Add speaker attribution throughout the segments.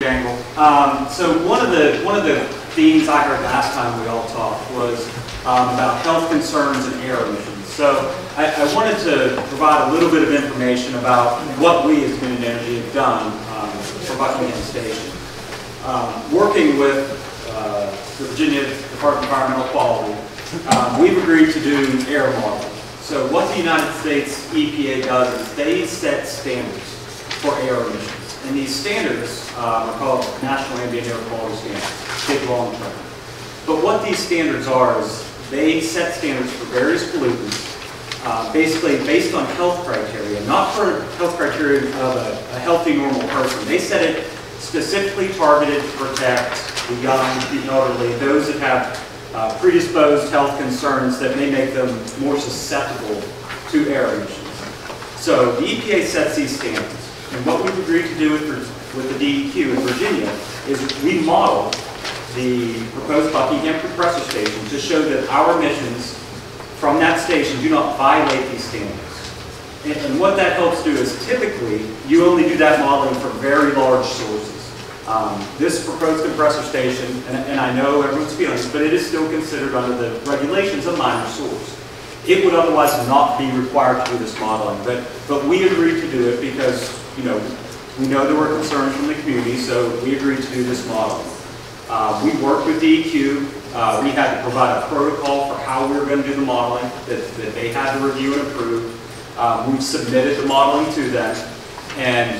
Speaker 1: Gangle. So one of the themes I heard last time we all talked was about health concerns and air emissions. So I wanted to provide a little bit of information about what we as Community Energy have done for Buckingham Station. Working with the Virginia Department of Environmental Quality, we've agreed to do air modeling. So what the United States EPA does is they set standards for air emissions. And these standards are called National Ambient Air Quality Standards, big long term. But what these standards are is they set standards for various pollutants, basically based on health criteria, not for health criteria of a healthy, normal person. They set it specifically targeted to protect the young, the elderly, those that have predisposed health concerns that may make them more susceptible to air emissions. So the EPA sets these standards. And what we've agreed to do with the DEQ in Virginia is we model the proposed Buckingham compressor station to show that our emissions from that station do not violate these standards. And what that helps do is typically you only do that modeling for very large sources. This proposed compressor station, and I know everyone's feeling this, but it is still considered under the regulations a minor source. It would otherwise not be required to do this modeling, but we agreed to do it because we know there were concerns from the community, so we agreed to do this modeling. We worked with DEQ. We had to provide a protocol for how we were going to do the modeling that they had to review and approve. We've submitted the modeling to them, and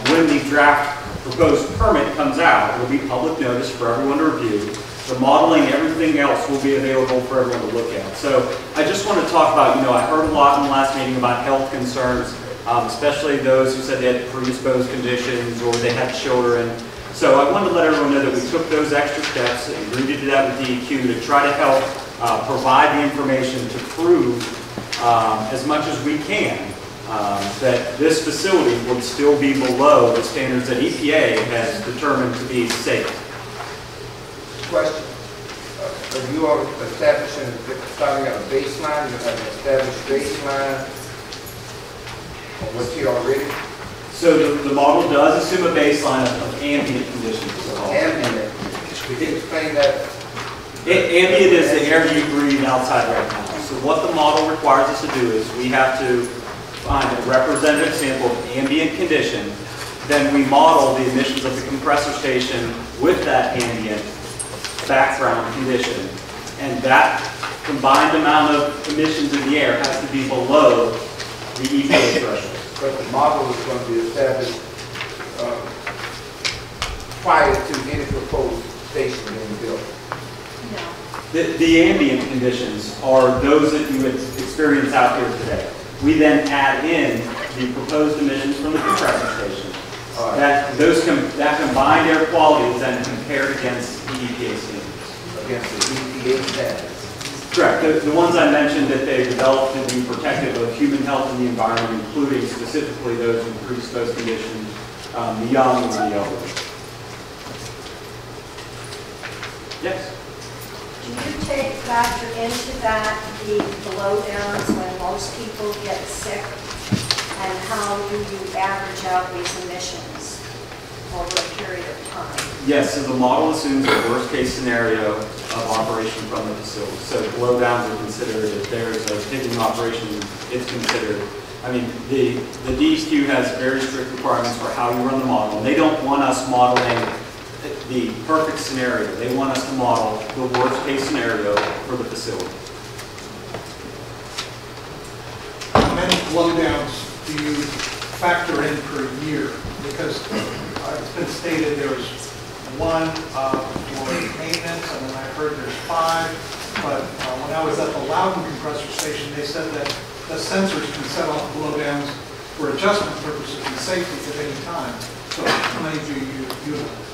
Speaker 1: when the draft proposed permit comes out, it will be public notice for everyone to review. The modeling, everything else will be available for everyone to look at. So I just want to talk about, I heard a lot in the last meeting about health concerns, especially those who said they had predisposed conditions or they had children. So I wanted to let everyone know that we took those extra steps and agreed to do that with DEQ to try to help provide the information to prove as much as we can that this facility would still be below the standards that EPA has determined to be safe.
Speaker 2: Question. You are establishing, starting at a baseline, you have an established baseline of what's here already?
Speaker 1: So the model does assume a baseline of ambient conditions.
Speaker 2: Ambient. Could you explain that?
Speaker 1: Ambient is the air you breathe outside right now. So what the model requires us to do is we have to find a representative sample of ambient condition. Then we model the emissions of the compressor station with that ambient background condition. And that combined amount of emissions in the air has to be below the EPA threshold.
Speaker 2: But the model is going to be established prior to any proposed station being built.
Speaker 1: No. The ambient conditions are those that you would experience out here today. We then add in the proposed emissions from the compressor station. Right. That combined air quality is then compared against the EPA standards.
Speaker 2: Against the EPA standards.
Speaker 1: Correct. The ones I mentioned that they developed to be protective of human health and the environment, including specifically those in predisposed conditions, the young and the elderly. Yes?
Speaker 3: Do you factor into that the blowdowns when most people get sick, and how do you average out these emissions over a period of time?
Speaker 1: Yes, so the model assumes the worst case scenario of operation from the facility. So blowdowns are considered, if there's a pigging operation, it's considered. I mean, the DEQ has very strict requirements for how you run the model. And they don't want us modeling the perfect scenario. They want us to model the worst case scenario for the facility.
Speaker 4: How many blowdowns do you factor in per year? Because it's been stated there's one for maintenance, and then I heard there's 5. But when I was at the Loudon compressor station, they said that the sensors can set off blowdowns for adjustment purposes and safety at any time. So how many do you utilize?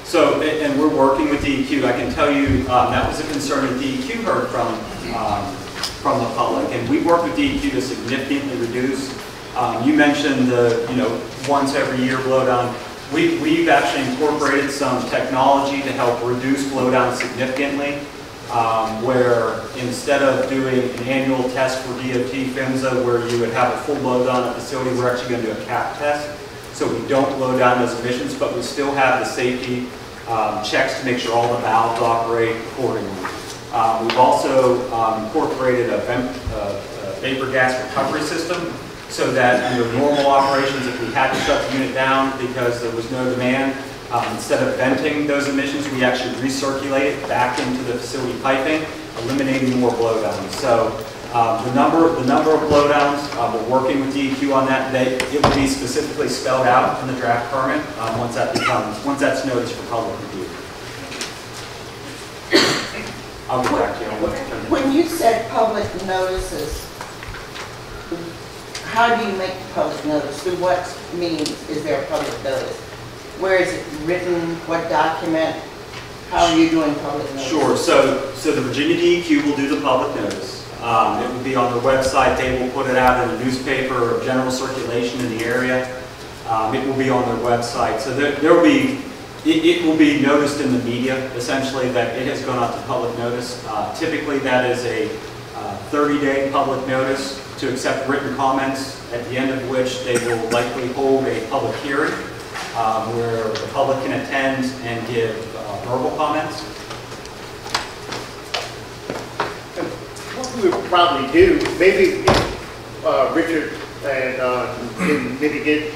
Speaker 1: So, and we're working with DEQ. I can tell you that was a concern that DEQ heard from the public, and we worked with DEQ to significantly reduce. You mentioned the once every year blowdown. We've actually incorporated some technology to help reduce blowdown significantly, where instead of doing an annual test for DOT PHMSA where you would have a full blowdown at the facility, we're actually going to do a cap test. so we don't blow down those emissions, but we still have the safety checks to make sure all the valves operate accordingly. We've also incorporated a vapor gas recovery system so that under normal operations, if we had to shut the unit down because there was no demand, instead of venting those emissions, we actually recirculate it back into the facility piping, eliminating more blowdowns. So the number of blowdowns, we're working with DEQ on that. It will be specifically spelled out in the draft permit once that's noticed for public review. I'll get back to you on what.
Speaker 5: When you said public notices, how do you make the public notice? Through what means is there a public notice? Where is it written? What document? How are you doing public notice?
Speaker 1: Sure. So the Virginia DEQ will do the public notice. It will be on their website. They will put it out in a newspaper of general circulation in the area. It will be on their website. So there will be. It will be noticed in the media, essentially, that it has gone out to public notice. Typically, that is a 30-day public notice to accept written comments, at the end of which they will likely hold a public hearing where the public can attend and give verbal comments.
Speaker 6: What we would probably do, maybe Richard can maybe get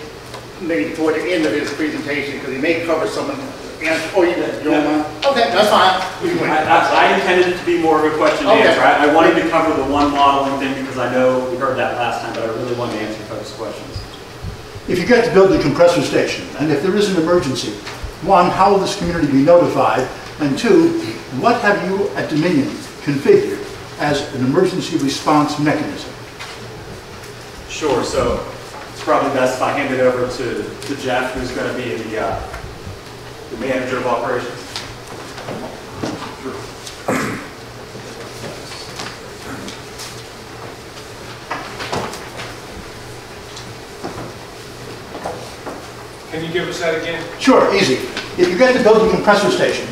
Speaker 6: toward the end of his presentation, because he may cover some of the answers. Oh, you don't mind? Okay, that's fine.
Speaker 1: I intended it to be more of a question and answer. I wanted to cover the one modeling thing because I know we heard that last time, but I really wanted to answer folks' questions.
Speaker 7: If you get to build a compressor station, and if there is an emergency, one, how will this community be notified? And two, what have you at Dominion configured as an emergency response mechanism?
Speaker 1: Sure. So it's probably best if I hand it over to Jeff, who's going to be the manager of operations.
Speaker 8: Can you give us that again?
Speaker 7: Sure, easy. If you get to build a compressor station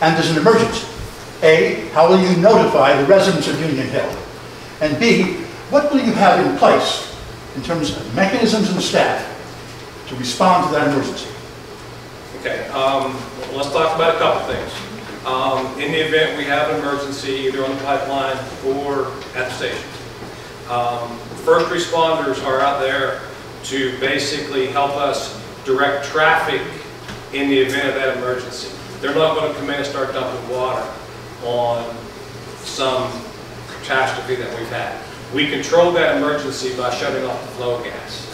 Speaker 7: and there's an emergency, A, how will you notify the residents of Union Hill? And B, what will you have in place in terms of mechanisms and staff to respond to that emergency?
Speaker 8: Okay, let's talk about a couple things. In the event we have an emergency, either on the pipeline or at the station, first responders are out there to basically help us direct traffic in the event of that emergency. They're not going to come in and start dumping water on some catastrophe that we've had. We control that emergency by shutting off the flow of gas.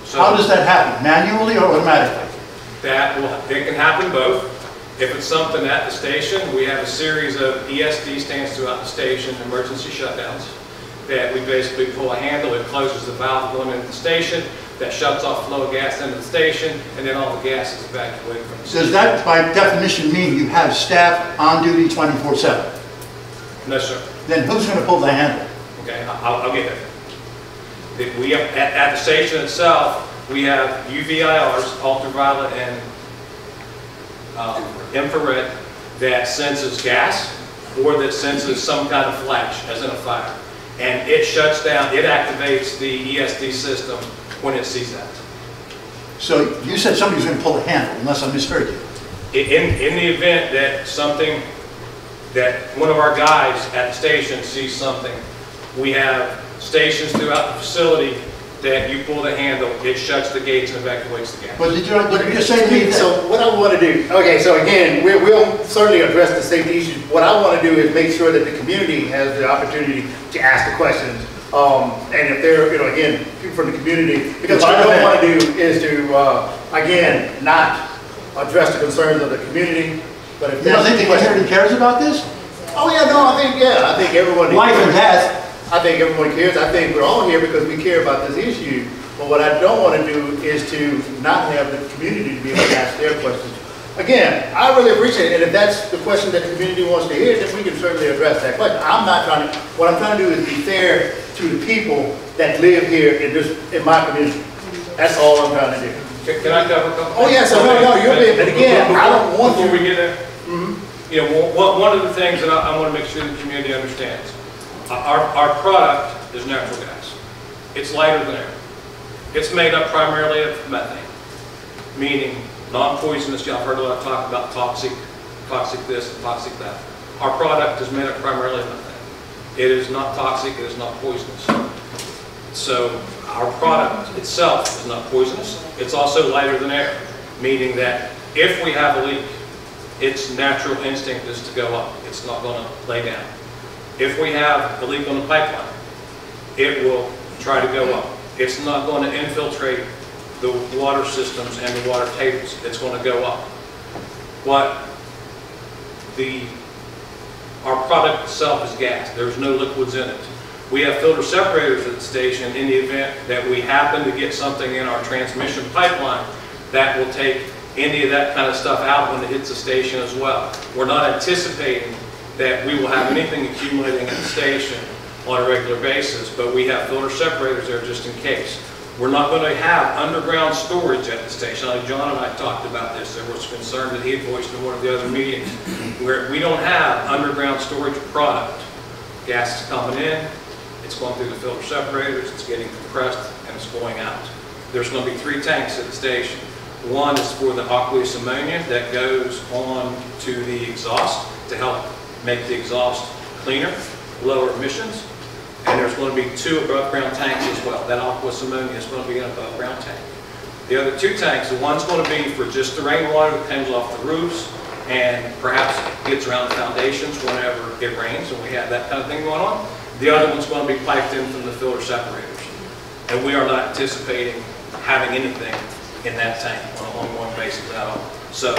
Speaker 8: So
Speaker 7: how does that happen, manually or automatically?
Speaker 8: It can happen both. If it's something at the station, we have a series of ESD stands throughout the station, emergency shutdowns, that we basically pull a handle, it closes the valve going into the station, that shuts off flow of gas into the station, and then all the gas is evacuated from the station.
Speaker 7: Does that, by definition, mean you have staff on duty 24/7?
Speaker 8: No, sir.
Speaker 7: Then who's going to pull the handle?
Speaker 8: Okay, I'll get there. We have, at the station itself, we have UVIRs, ultraviolet and infrared, that senses gas or that senses some kind of flash, as in a fire. And it shuts down, it activates the ESD system when it sees that.
Speaker 7: So you said somebody's going to pull the handle, unless I misheard you.
Speaker 8: In the event that one of our guys at the station sees something, we have stations throughout the facility that you pull the handle, it shuts the gates and evacuates the gas.
Speaker 7: But did you just say to me that?
Speaker 6: So what I want to do, okay, so again, we'll certainly address the safety issues. What I want to do is make sure that the community has the opportunity to ask the questions. And if they're, again, people from the community, because what I don't want to do is to, again, not address the concerns of the community. But if
Speaker 7: you don't think the community cares about this?
Speaker 6: Oh yeah, no, I think everyone.
Speaker 7: Life and death.
Speaker 6: I think everyone cares. I think we're all here because we care about this issue. But what I don't want to do is to not have the community to be able to ask their questions. Again, I really appreciate it. And if that's the question that the community wants to hear, then we can certainly address that question. What I'm trying to do is be fair to the people that live here in my community. That's all I'm trying to do.
Speaker 8: Can I cover a couple?
Speaker 6: Oh yes, no, you're big. But again, I don't want
Speaker 8: before we get there. One of the things that I want to make sure the community understands. Our product is natural gas. It's lighter than air. It's made up primarily of methane, meaning non-poisonous. Y'all heard a lot of talk about toxic this and toxic that. Our product is made up primarily of methane. It is not toxic, it is not poisonous. So our product itself is not poisonous. It's also lighter than air, meaning that if we have a leak, its natural instinct is to go up. It's not going to lay down. If we have a leak on the pipeline, it will try to go up. It's not going to infiltrate the water systems and the water tables. It's going to go up. But our product itself is gas. There's no liquids in it. We have filter separators at the station in the event that we happen to get something in our transmission pipeline that will take any of that kind of stuff out when it hits the station as well. We're not anticipating that we will have anything accumulating at the station on a regular basis, but we have filter separators there just in case. We're not going to have underground storage at the station. Like John and I talked about this. There was concern that he had voiced in one of the other meetings where we don't have underground storage product. Gas is coming in, it's going through the filter separators, it's getting compressed, and it's going out. There's going to be 3 tanks at the station. One is for the aqueous ammonia that goes on to the exhaust to help make the exhaust cleaner, lower emissions. And there's going to be 2 above ground tanks as well. That aqueous ammonia is going to be an above ground tank. The other 2 tanks, the one's going to be for just the rainwater that comes off the roofs and perhaps gets around the foundations whenever it rains and we have that kind of thing going on. The other one's going to be piped in from the filter separators. And we are not anticipating having anything in that tank on an ongoing basis at all. So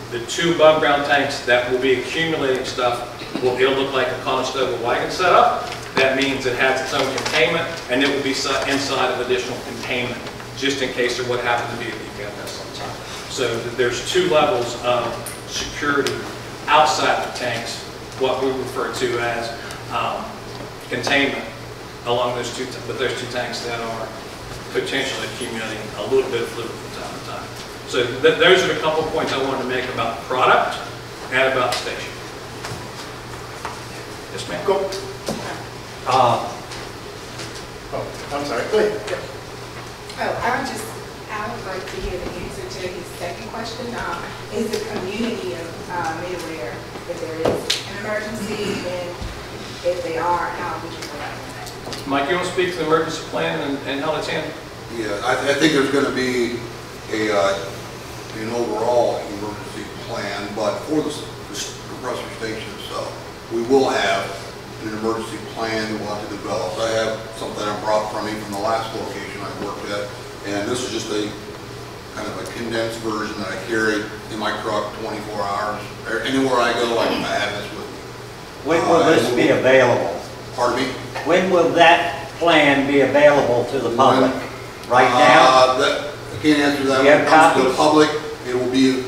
Speaker 8: the 2 above ground tanks that will be accumulating stuff, it'll look like a Conestoga wagon setup. That means it has its own containment, and it will be inside of additional containment, just in case there would happen to be a leak at some time. So there's 2 levels of security outside the tanks, what we refer to as containment, along those 2 tanks that are potentially accumulating a little bit of fluid from time to time. So those are a couple of points I wanted to make about the product and about the station. Yes, ma'am.
Speaker 6: Go. I'm sorry. Go ahead.
Speaker 9: I would like to hear the answer to his second question. Is the community made aware if there is an emergency, and if they are, how would you provide that?
Speaker 8: Mike, you want to speak to the emergency plan and how it's handled?
Speaker 10: Yeah, I think there's going to be an overall emergency plan, but for the compressor station itself, we will have an emergency plan we want to develop. I have something I brought from me from the last location I worked at, and this is just a kind of a condensed version that I carry in my truck 24 hours. Anywhere I go, I have this with me.
Speaker 11: When will this be available?
Speaker 10: Pardon me?
Speaker 11: When will that plan be available to the public? Right now?
Speaker 10: I can't answer that.
Speaker 11: Do you have copies?
Speaker 10: To the public, it will be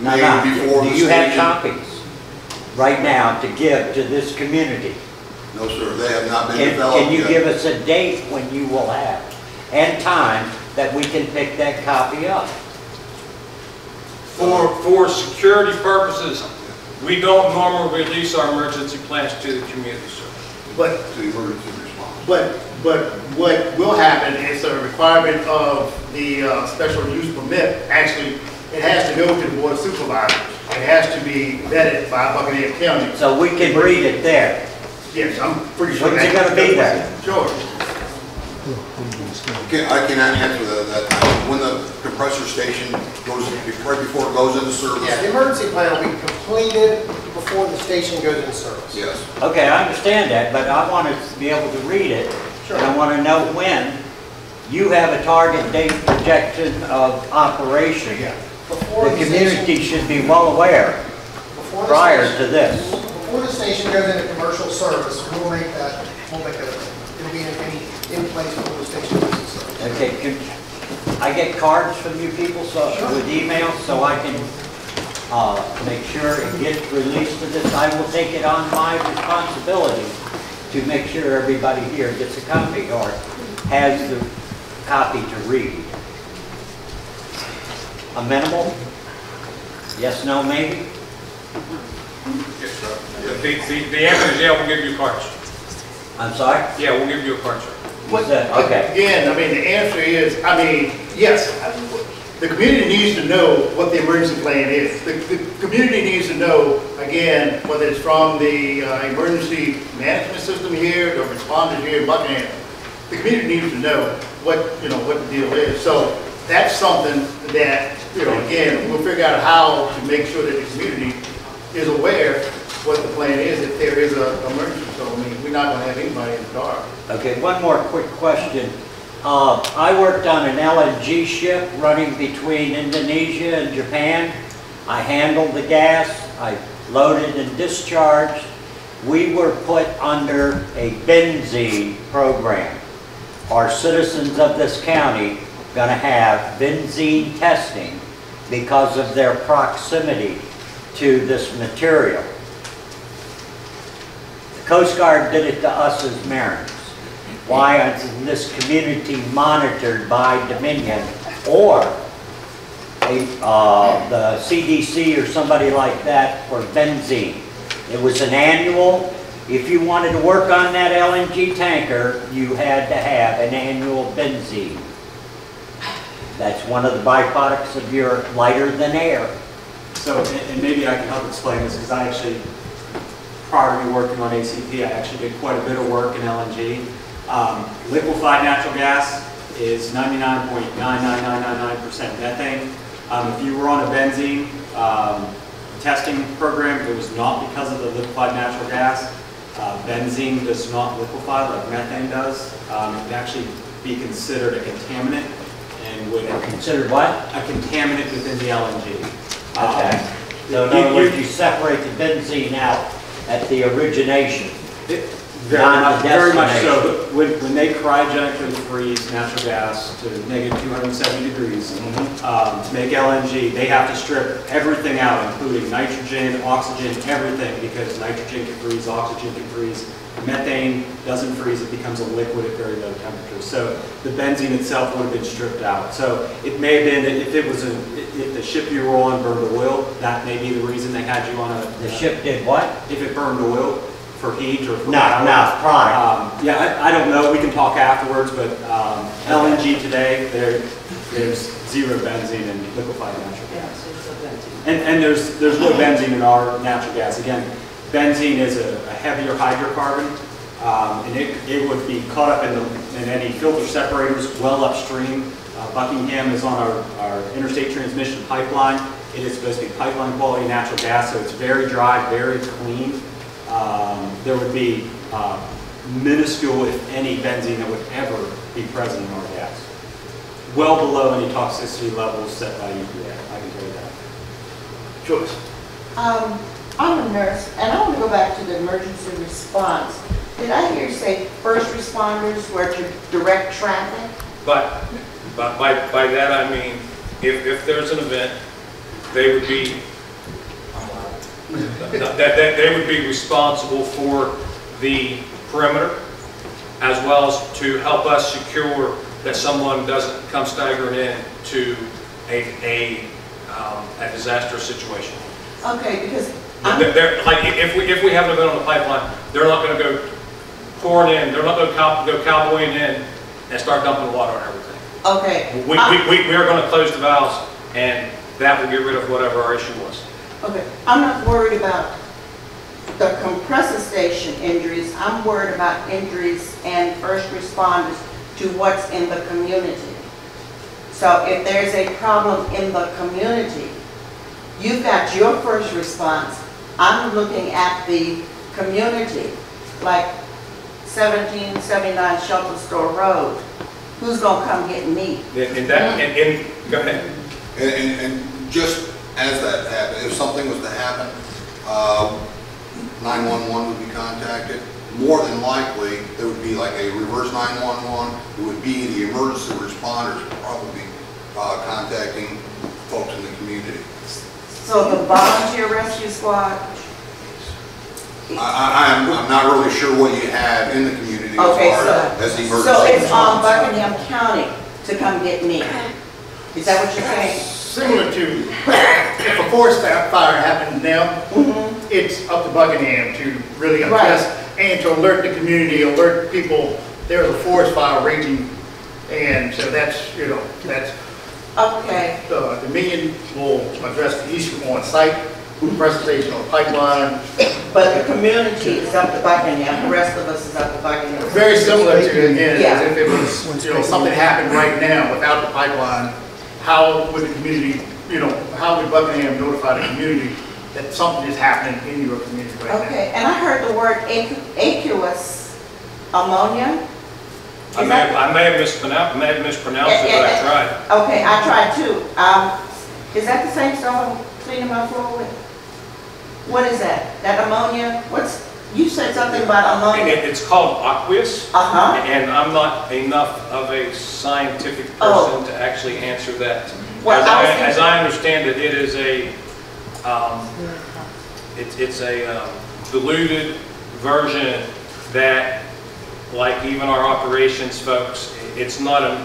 Speaker 11: No.
Speaker 10: before
Speaker 11: Do
Speaker 10: the
Speaker 11: you have
Speaker 10: station.
Speaker 11: copies right now to give to this community?
Speaker 10: No, sir, they have not been
Speaker 11: Can
Speaker 10: developed
Speaker 11: you
Speaker 10: yet.
Speaker 11: give us a date when you will have and time that we can pick that copy up?
Speaker 8: For security purposes, we don't normally release our emergency plans to the community, sir.
Speaker 6: But
Speaker 10: To the emergency response.
Speaker 6: But what will happen is a requirement of the special use permit, actually, it has to go to the board of supervisors. It has to be vetted by Buckingham County.
Speaker 11: So we can read it there.
Speaker 6: Yes, I'm pretty sure.
Speaker 11: When's it gonna be there?
Speaker 6: Sure.
Speaker 10: I cannot answer that. When the compressor station goes, right before it goes into service.
Speaker 12: Yeah, the emergency plan will be completed before the station goes into service.
Speaker 10: Yes.
Speaker 11: Okay, I understand that, but I want to be able to read it.
Speaker 12: Sure.
Speaker 11: And I want to know when you have a target date projection of operation.
Speaker 6: Yeah.
Speaker 12: Before
Speaker 11: The
Speaker 12: station-
Speaker 11: community should be well aware
Speaker 12: before the
Speaker 11: prior
Speaker 12: station-
Speaker 11: to this.
Speaker 12: Before the station goes into commercial service, we'll make it, it'll be in place before the station goes into service.
Speaker 11: Okay, I get cards from you people with emails so I can make sure it gets released to this. I will take it on my responsibility to make sure everybody here gets a copy or has the copy to read. Amenable? Yes, no, maybe?
Speaker 8: The answer is yeah, we'll give you cards.
Speaker 11: I'm sorry?
Speaker 8: Yeah, we'll give you a card, sir.
Speaker 7: What-
Speaker 11: Okay.
Speaker 6: Again, I mean, the answer is, I mean, yes, the community needs to know what the emergency plan is. The community needs to know, again, whether it's from the emergency management system here, the responders here in Buckingham. The community needs to know what the deal is. So that's something that, again, we'll figure out how to make sure that the community is aware what the plan is if there is an emergency. So, I mean, we're not going to have anybody in the dark.
Speaker 11: Okay, one more quick question. I worked on an LNG ship running between Indonesia and Japan. I handled the gas, I loaded and discharged. We were put under a benzene program. Are citizens of this county going to have benzene testing because of their proximity to this material? The Coast Guard did it to us as mariners. Why isn't this community monitored by Dominion or the CDC or somebody like that for benzene? It was an annual. If you wanted to work on that LNG tanker, you had to have an annual benzene. That's one of the byproducts of your lighter than air.
Speaker 1: So, and maybe I can help explain this, because I actually, prior to me working on ACP, I actually did quite a bit of work in LNG. Liquefied natural gas is 99.99999% methane. If you were on a benzene testing program, it was not because of the liquefied natural gas. Benzene does not liquefy like methane does. It would actually be considered a contaminant and would
Speaker 11: Considered what?
Speaker 1: a contaminant within the LNG.
Speaker 11: Okay. So in other words, you separate the benzene out at the origination.
Speaker 1: Very much so. When they cryogenically freeze natural gas to negative 270 degrees to make LNG, they have to strip everything out, including nitrogen, oxygen, everything, because nitrogen can freeze, oxygen can freeze. Methane doesn't freeze, it becomes a liquid at very low temperatures. So the benzene itself would have been stripped out. So it may have been that if the ship you were on burned oil, that may be the reason they had you on a...
Speaker 11: The ship did what?
Speaker 1: If it burned oil for heat or for
Speaker 11: No, product.
Speaker 1: Yeah, I don't know. We can talk afterwards, but LNG today, there's zero benzene in liquefied natural gas. And there's no benzene in our natural gas. Again, benzene is a heavier hydrocarbon, and it would be caught up in any filter separators well upstream. Buckingham is on our interstate transmission pipeline. It is supposed to be pipeline quality natural gas, so it's very dry, very clean. There would be minuscule, if any, benzene that would ever be present in our gas. Well below any toxicity levels set by EPA, I can tell you that.
Speaker 6: Joyce.
Speaker 5: I'm a nurse, and I want to go back to the emergency response. Did I hear you say first responders were to direct traffic?
Speaker 8: But by that I mean, if there's an event, they would be that they would be responsible for the perimeter, as well as to help us secure that someone doesn't come staggering in to a disastrous situation.
Speaker 5: Okay, because
Speaker 8: They're, like if we have an event on the pipeline, they're not going to go pouring in. They're not going to go cowboying in and start dumping water on everything.
Speaker 5: okay.
Speaker 8: We are going to close the valves, and that will get rid of whatever our issue was.
Speaker 5: Okay, I'm not worried about the compressor station injuries. I'm worried about injuries and first responders to what's in the community. So if there's a problem in the community, you've got your first response. I'm looking at the community, like 1779 Shelter Store Road. Who's gonna come get me?
Speaker 8: Go ahead.
Speaker 10: And just as that happened, if something was to happen, 911 would be contacted. More than likely, there would be like a reverse 911. It would be the emergency responders probably contacting folks in the community.
Speaker 5: So the volunteer rescue squad?
Speaker 10: I'm not really sure what you have in the community as
Speaker 5: Okay,
Speaker 10: far as the emergency
Speaker 5: so it's on
Speaker 10: response.
Speaker 5: Buckingham County to come get me. Is that what you're saying?
Speaker 6: Similar to if a forest fire happens now, it's up to Buckingham to really address and to alert the community, alert people there's a forest fire raging, and so that's, you know, that's,
Speaker 5: Okay,
Speaker 6: Dominion will address the issue on site, compressor station or pipeline.
Speaker 5: but the community is up to Buckingham, the rest of us is up to Buckingham.
Speaker 6: Very similar to, again,
Speaker 5: Yeah.
Speaker 6: as if it was, you know, something happened right now without the pipeline, how would the community, you know, how would Buckingham notify the community that something is happening in your community right now?
Speaker 5: Okay, and I heard the word aqueous ammonia.
Speaker 8: I may have mispronounced it, but I tried.
Speaker 5: Okay, I tried too. Is that the same stuff I'm cleaning my floor with? What is that? That ammonia? You said something about ammonia.
Speaker 8: It's called aqueous.
Speaker 5: Uh-huh.
Speaker 8: And I'm not enough of a scientific person
Speaker 5: Oh.
Speaker 8: to actually answer that.
Speaker 5: Well,
Speaker 8: As I understand it, it is it's a diluted version that, like even our operations folks, it's not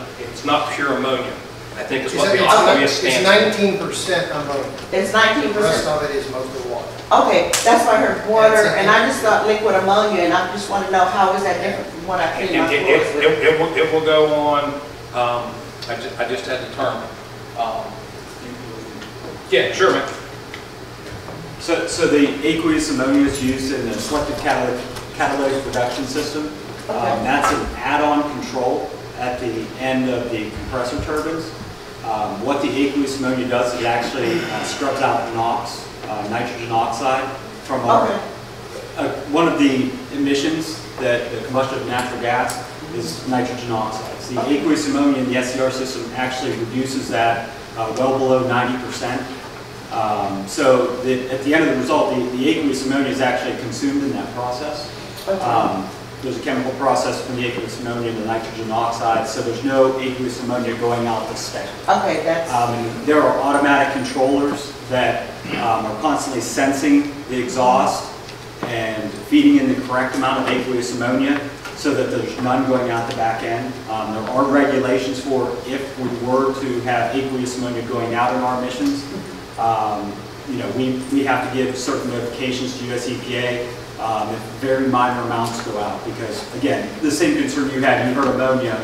Speaker 8: pure ammonia. I think it's what the aqueous
Speaker 12: It's
Speaker 8: stands for.
Speaker 12: 19% ammonia.
Speaker 5: It's
Speaker 12: The rest
Speaker 5: 19%.
Speaker 12: of it is mostly water.
Speaker 5: Okay, that's why I heard water,
Speaker 12: That's it.
Speaker 5: and I just thought liquid ammonia, and I just want to know how is that different from what I clean my floors with?
Speaker 8: It will go on, I just had the term. Yeah, sure, man.
Speaker 1: So the aqueous ammonia is used in the selective catalytic reduction system.
Speaker 5: Okay.
Speaker 1: That's an add-on control at the end of the compressor turbines. What the aqueous ammonia does is it actually scrubs out NOx, nitrogen oxide, from our,
Speaker 5: Okay.
Speaker 1: one of the emissions that the combustion of natural gas is nitrogen oxide. So the aqueous ammonia in the SCR system actually reduces that well below 90%. So at the end of the result, the aqueous ammonia is actually consumed in that process.
Speaker 5: Okay.
Speaker 1: There's a chemical process from the aqueous ammonia and the nitrogen oxide, so there's no aqueous ammonia going out the stack.
Speaker 5: Okay, that's,
Speaker 1: And there are automatic controllers that are constantly sensing the exhaust and feeding in the correct amount of aqueous ammonia so that there's none going out the back end. There are regulations for if we were to have aqueous ammonia going out in our emissions. You know, we have to give certain notifications to US EPA if very minor amounts go out, because again, the same concern you had, you heard ammonia,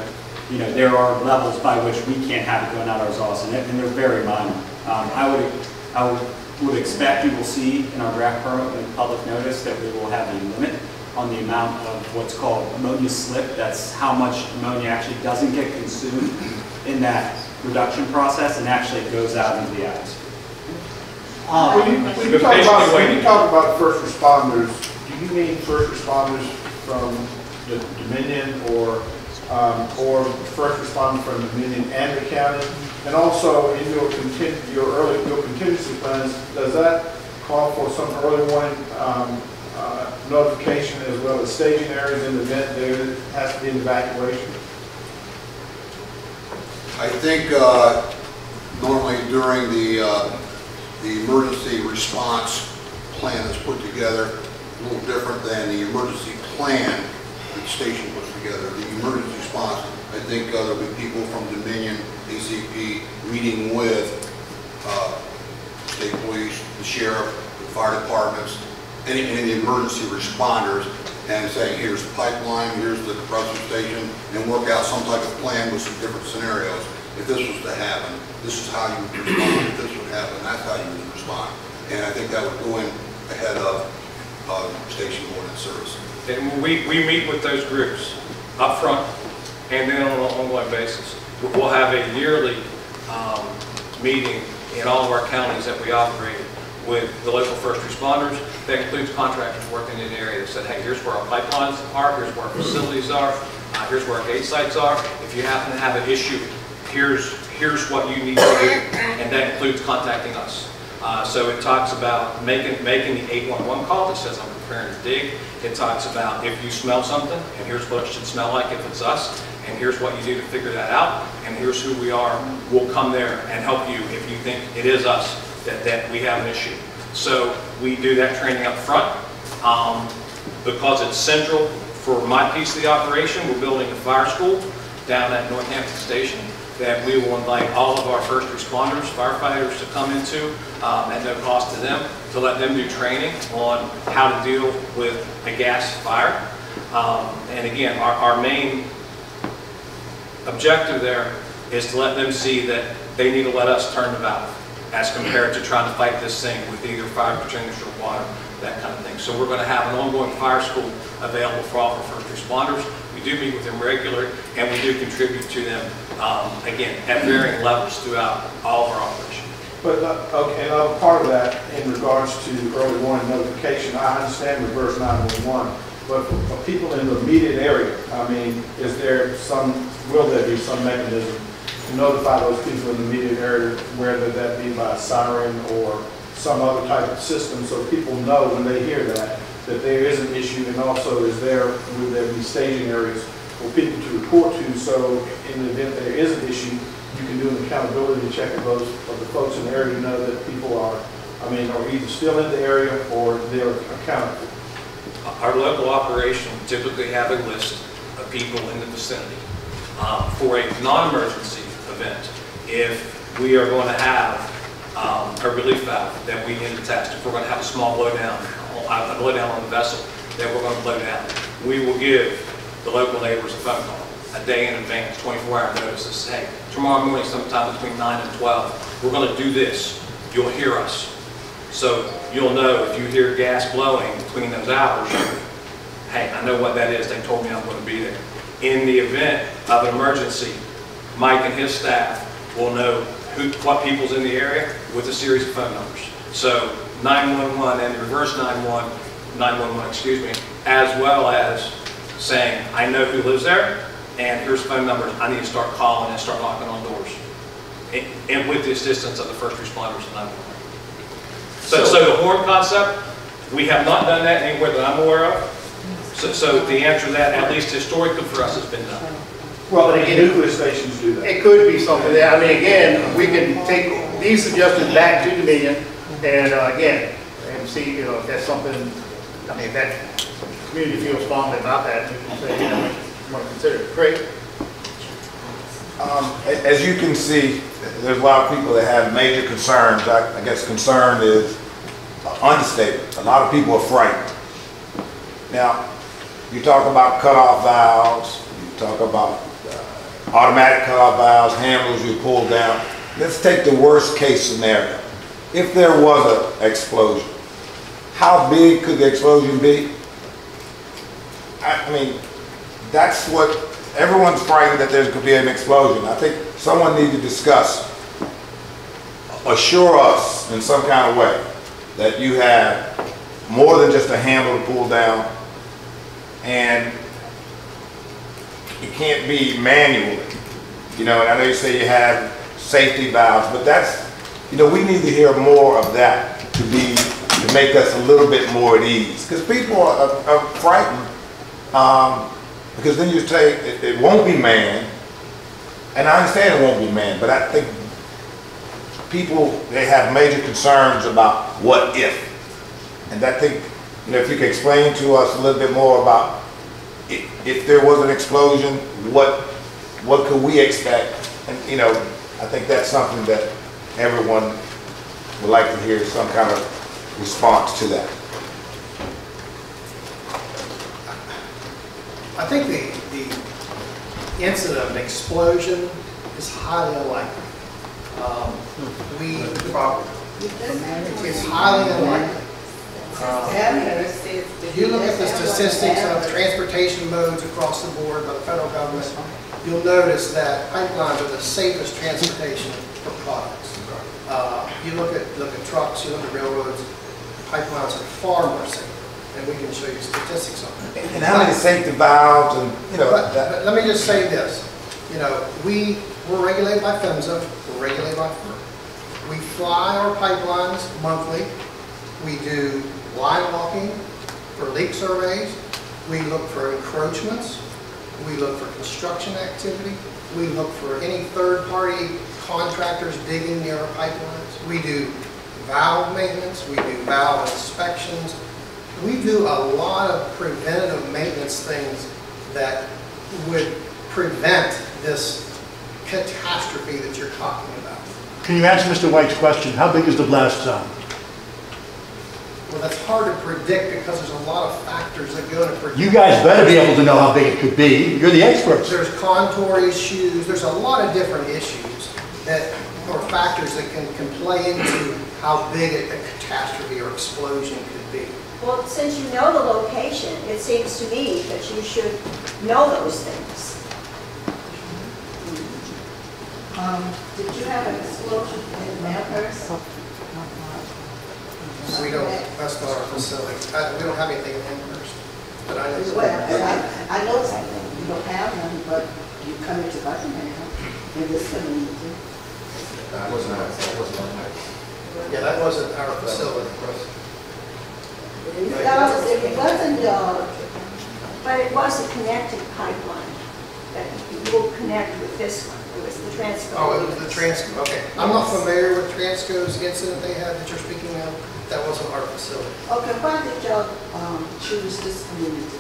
Speaker 1: you know, there are levels by which we can't have it going out our exhaust, and they're very minor. I would expect you will see in our draft permit and public notice that we will have a limit on the amount of what's called ammonia slip. That's how much ammonia actually doesn't get consumed in that reduction process and actually goes out into the atmosphere.
Speaker 13: When you talk about first responders, do you mean first responders from the Dominion or first responders from Dominion and the county? And also in your contingency plans, does that call for some early warning notification as well as staging areas in the event there has to be an evacuation?
Speaker 10: I think normally during the emergency response plan that's put together, a little different than the emergency plan that the station puts together. The emergency response, I think there'll be people from Dominion, ACP, meeting with state police, the sheriff, the fire departments, any of the emergency responders, and saying, here's the pipeline, here's the compressor station, and work out some type of plan with some different scenarios. If this was to happen, this is how you would respond. If this would happen, that's how you would respond. And I think that would go in ahead of station going in service.
Speaker 8: And we meet with those groups up front and then on an ongoing basis. We'll have a yearly meeting in all of our counties that we operate with the local first responders. That includes contractors working in the area that said, hey, here's where our pipelines are, here's where our facilities are, here's where our gate sites are. If you happen to have an issue, here's what you need to do, and that includes contacting us. So it talks about making the 811 call that says I'm preparing to dig. It talks about if you smell something, and here's what it should smell like if it's us, and here's what you do to figure that out, and here's who we are. We'll come there and help you if you think it is us that we have an issue. So we do that training up front. Because it's central for my piece of the operation, we're building a fire school down at Northampton Station that we will invite all of our first responders, firefighters to come into at no cost to them, to let them do training on how to deal with a gas fire. And again, our main objective there is to let them see that they need to let us turn the valve, as compared to trying to fight this thing with either fire extinguisher or water, that kind of thing. So we're going to have an ongoing fire school available for all of our first responders. We do meet with them regularly, and we do contribute to them, again, at varying levels throughout all of our operations.
Speaker 13: But, okay, and part of that, in regards to early warning notification, I understand reverse 911, but for people in the immediate area, I mean, will there be some mechanism to notify those people in the immediate area, whether that be by siren or some other type of system, so people know when they hear that there is an issue, and also will there be staging areas for people to report to, so in the event there is an issue, you can do an accountability check of the folks in the area to know that people are either still in the area or they're accounted for.
Speaker 8: Our local operation typically have a list of people in the vicinity. For a non-emergency event, if we are going to have a relief valve that we need to test, if we're going to have a small blowdown on the vessel that we're going to blow down, we will give the local neighbors a phone call a day in advance, 24-hour notice to say, hey, tomorrow morning sometime between 9 and 12, we're going to do this. You'll hear us. So you'll know if you hear gas blowing between those hours, hey, I know what that is. They told me I'm going to be there. In the event of an emergency, Mike and his staff will know what people's in the area with a series of phone numbers. So 911 and the reverse 911, excuse me, as well as saying, I know who lives there, and here's phone numbers. I need to start calling and start knocking on doors. And with the assistance of the first responders and 911. So the horn concept, we have not done that anywhere that I'm aware of. So the answer to that, at least historically for us, has been done.
Speaker 13: Well, but again, nuclear stations do that.
Speaker 6: It could be something that, again, we can take these suggestions back to Dominion and again, and see, if that's something, if that community feels strongly about that, we can say, we want to consider it. Great.
Speaker 14: As you can see, there's a lot of people that have major concerns. I guess concern is understatement. A lot of people are frightened. Now, you talk about cutoff valves, you talk about automatic cutoff valves, handles you pull down. Let's take the worst case scenario. If there was an explosion, how big could the explosion be? That's what everyone's frightened, that there could be an explosion. I think someone needs to discuss, assure us in some kind of way that you have more than just a handle to pull down, and it can't be manually. And I know you say you have safety valves, but that's, we need to hear more of that to make us a little bit more at ease, because people are frightened. Because then you say it won't be manned, and I understand it won't be manned, but I think people, they have major concerns about what if. And I think, if you could explain to us a little bit more about if there was an explosion, what could we expect? And I think that's something that everyone would like to hear, some kind of response to that.
Speaker 12: I think the incident of an explosion is highly unlikely. It's highly unlikely. If you look at the statistics of transportation modes across the board by the federal government, you'll notice that pipelines are the safest transportation for products. You look at trucks, you look at railroads, pipelines are far more safe. And we can show you statistics on that.
Speaker 14: And how many safety valves and,
Speaker 12: but let me just say this. We're regulated by PHMSA, we're regulated by FERC. We fly our pipelines monthly. We do line walking for leak surveys. We look for encroachments. We look for construction activity. We look for any third-party contractors digging near our pipelines. We do valve maintenance. We do valve inspections. We do a lot of preventative maintenance things that would prevent this catastrophe that you're talking about.
Speaker 7: Can you answer Mr. White's question? How big is the blast zone?
Speaker 12: Well, that's hard to predict because there's a lot of factors that go into predict.
Speaker 7: You guys better be able to know how big it could be. You're the experts.
Speaker 12: There's contour issues, there's a lot of different issues that, or factors that can play into how big a catastrophe or explosion could be.
Speaker 3: Well, since you know the location, it seems to me that you should know those things.
Speaker 5: Did you have an explosion in Amherst?
Speaker 12: We don't, that's not our facility. We don't have anything in Amherst, but I know.
Speaker 5: Well, I know you don't have none, but you come into Buckingham in this community.
Speaker 2: That wasn't
Speaker 12: Yeah, that wasn't our facility.
Speaker 5: It wasn't,
Speaker 3: But it was a connected pipeline that you will connect with this one. It was the Transco.
Speaker 12: Oh, it was the Transco, okay. I'm not familiar with Transco's incident they had that you're speaking of. That wasn't our facility.
Speaker 5: okay, why did y'all choose this community?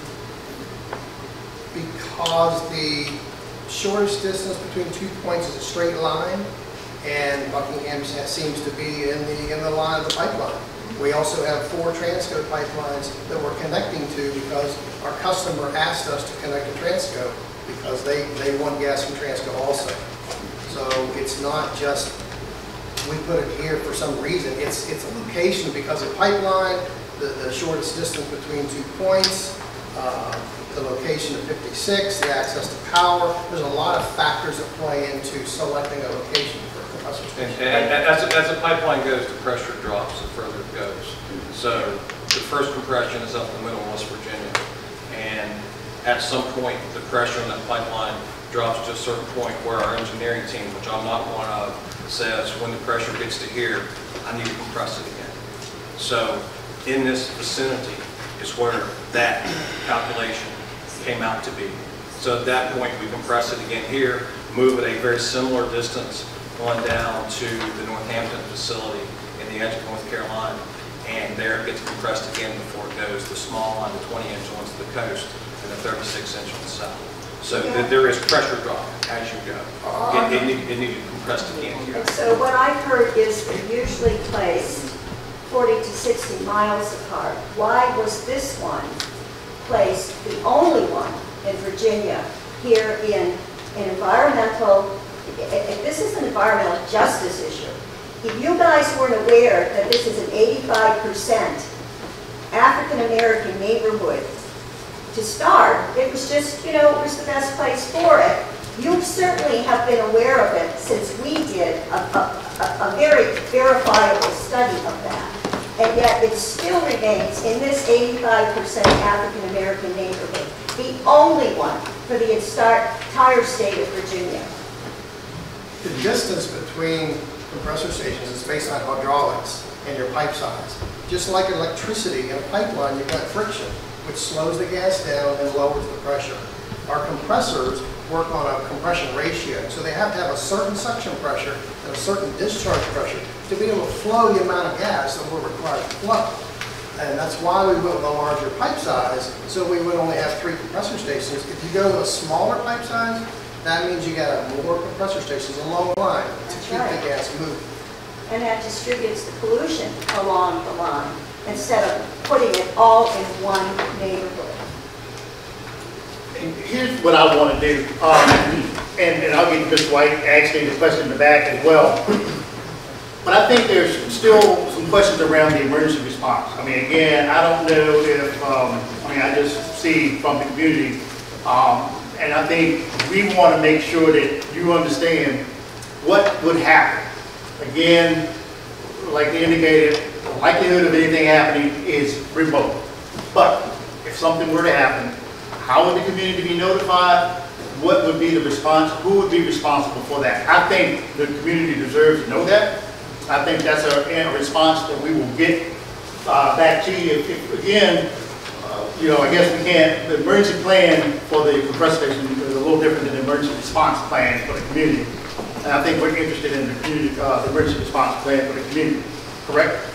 Speaker 12: Because the shortest distance between 2 points is a straight line, and Buckingham seems to be in the line of the pipeline. We also have 4 Transco pipelines that we're connecting to because our customer asked us to connect to Transco because they want gas from Transco also. So it's not just we put it here for some reason. It's a location because of pipeline, the shortest distance between 2 points, the location of 56, the access to power. There's a lot of factors that play into selecting a location for a compressor station.
Speaker 8: And as the pipeline goes, the pressure drops the further it goes. So the first compression is up in the middle of West Virginia. And at some point, the pressure in that pipeline drops to a certain point where our engineering team, which I'm not one of, says when the pressure gets to here, I need to compress it again. So in this vicinity is where that calculation came out to be. So at that point, we compress it again here, move it a very similar distance on down to the Northampton facility in the edge of North Carolina, and there it gets compressed again before it goes the small line, the 20-inch onto the coast, and the 36-inch on the south. So there is pressure drop as you go. It needed compressed again here.
Speaker 3: And so what I've heard is they're usually placed 40 to 60 miles apart. Why was this one placed, the only one in Virginia, here in an environmental, if this is an environmental justice issue, if you guys weren't aware that this is an 85% African-American neighborhood, to start, it was just, it was the best place for it. You certainly have been aware of it since we did a very verifiable study of that. And yet it still remains in this 85% African-American neighborhood, the only one for the entire state of Virginia.
Speaker 12: The distance between compressor stations is based on hydraulics and your pipe size. Just like electricity in a pipeline, you've got friction, which slows the gas down and lowers the pressure. Our compressors work on a compression ratio, so they have to have a certain suction pressure and a certain discharge pressure to be able to flow the amount of gas that we're required to flow. And that's why we went with a larger pipe size, so we would only have 3 compressor stations. If you go to a smaller pipe size, that means you got more compressor stations along the line to keep the gas moving.
Speaker 3: And that distributes the pollution along the line, instead of putting it all in one neighborhood.
Speaker 6: And here's what I want to do, and I'll get Ms. White asking the question in the back as well. But I think there's still some questions around the emergency response. I mean, again, I don't know if, I just see from the community, and I think we want to make sure that you understand what would happen. Again, like they indicated, the likelihood of anything happening is remote. But if something were to happen, how would the community be notified? What would be the response? Who would be responsible for that? I think the community deserves to know that. I think that's a response that we will get back to you. If again, I guess we can't, the emergency plan for the compressor station is a little different than the emergency response plan for the community. And I think we're interested in the community, the emergency response plan for the community, correct?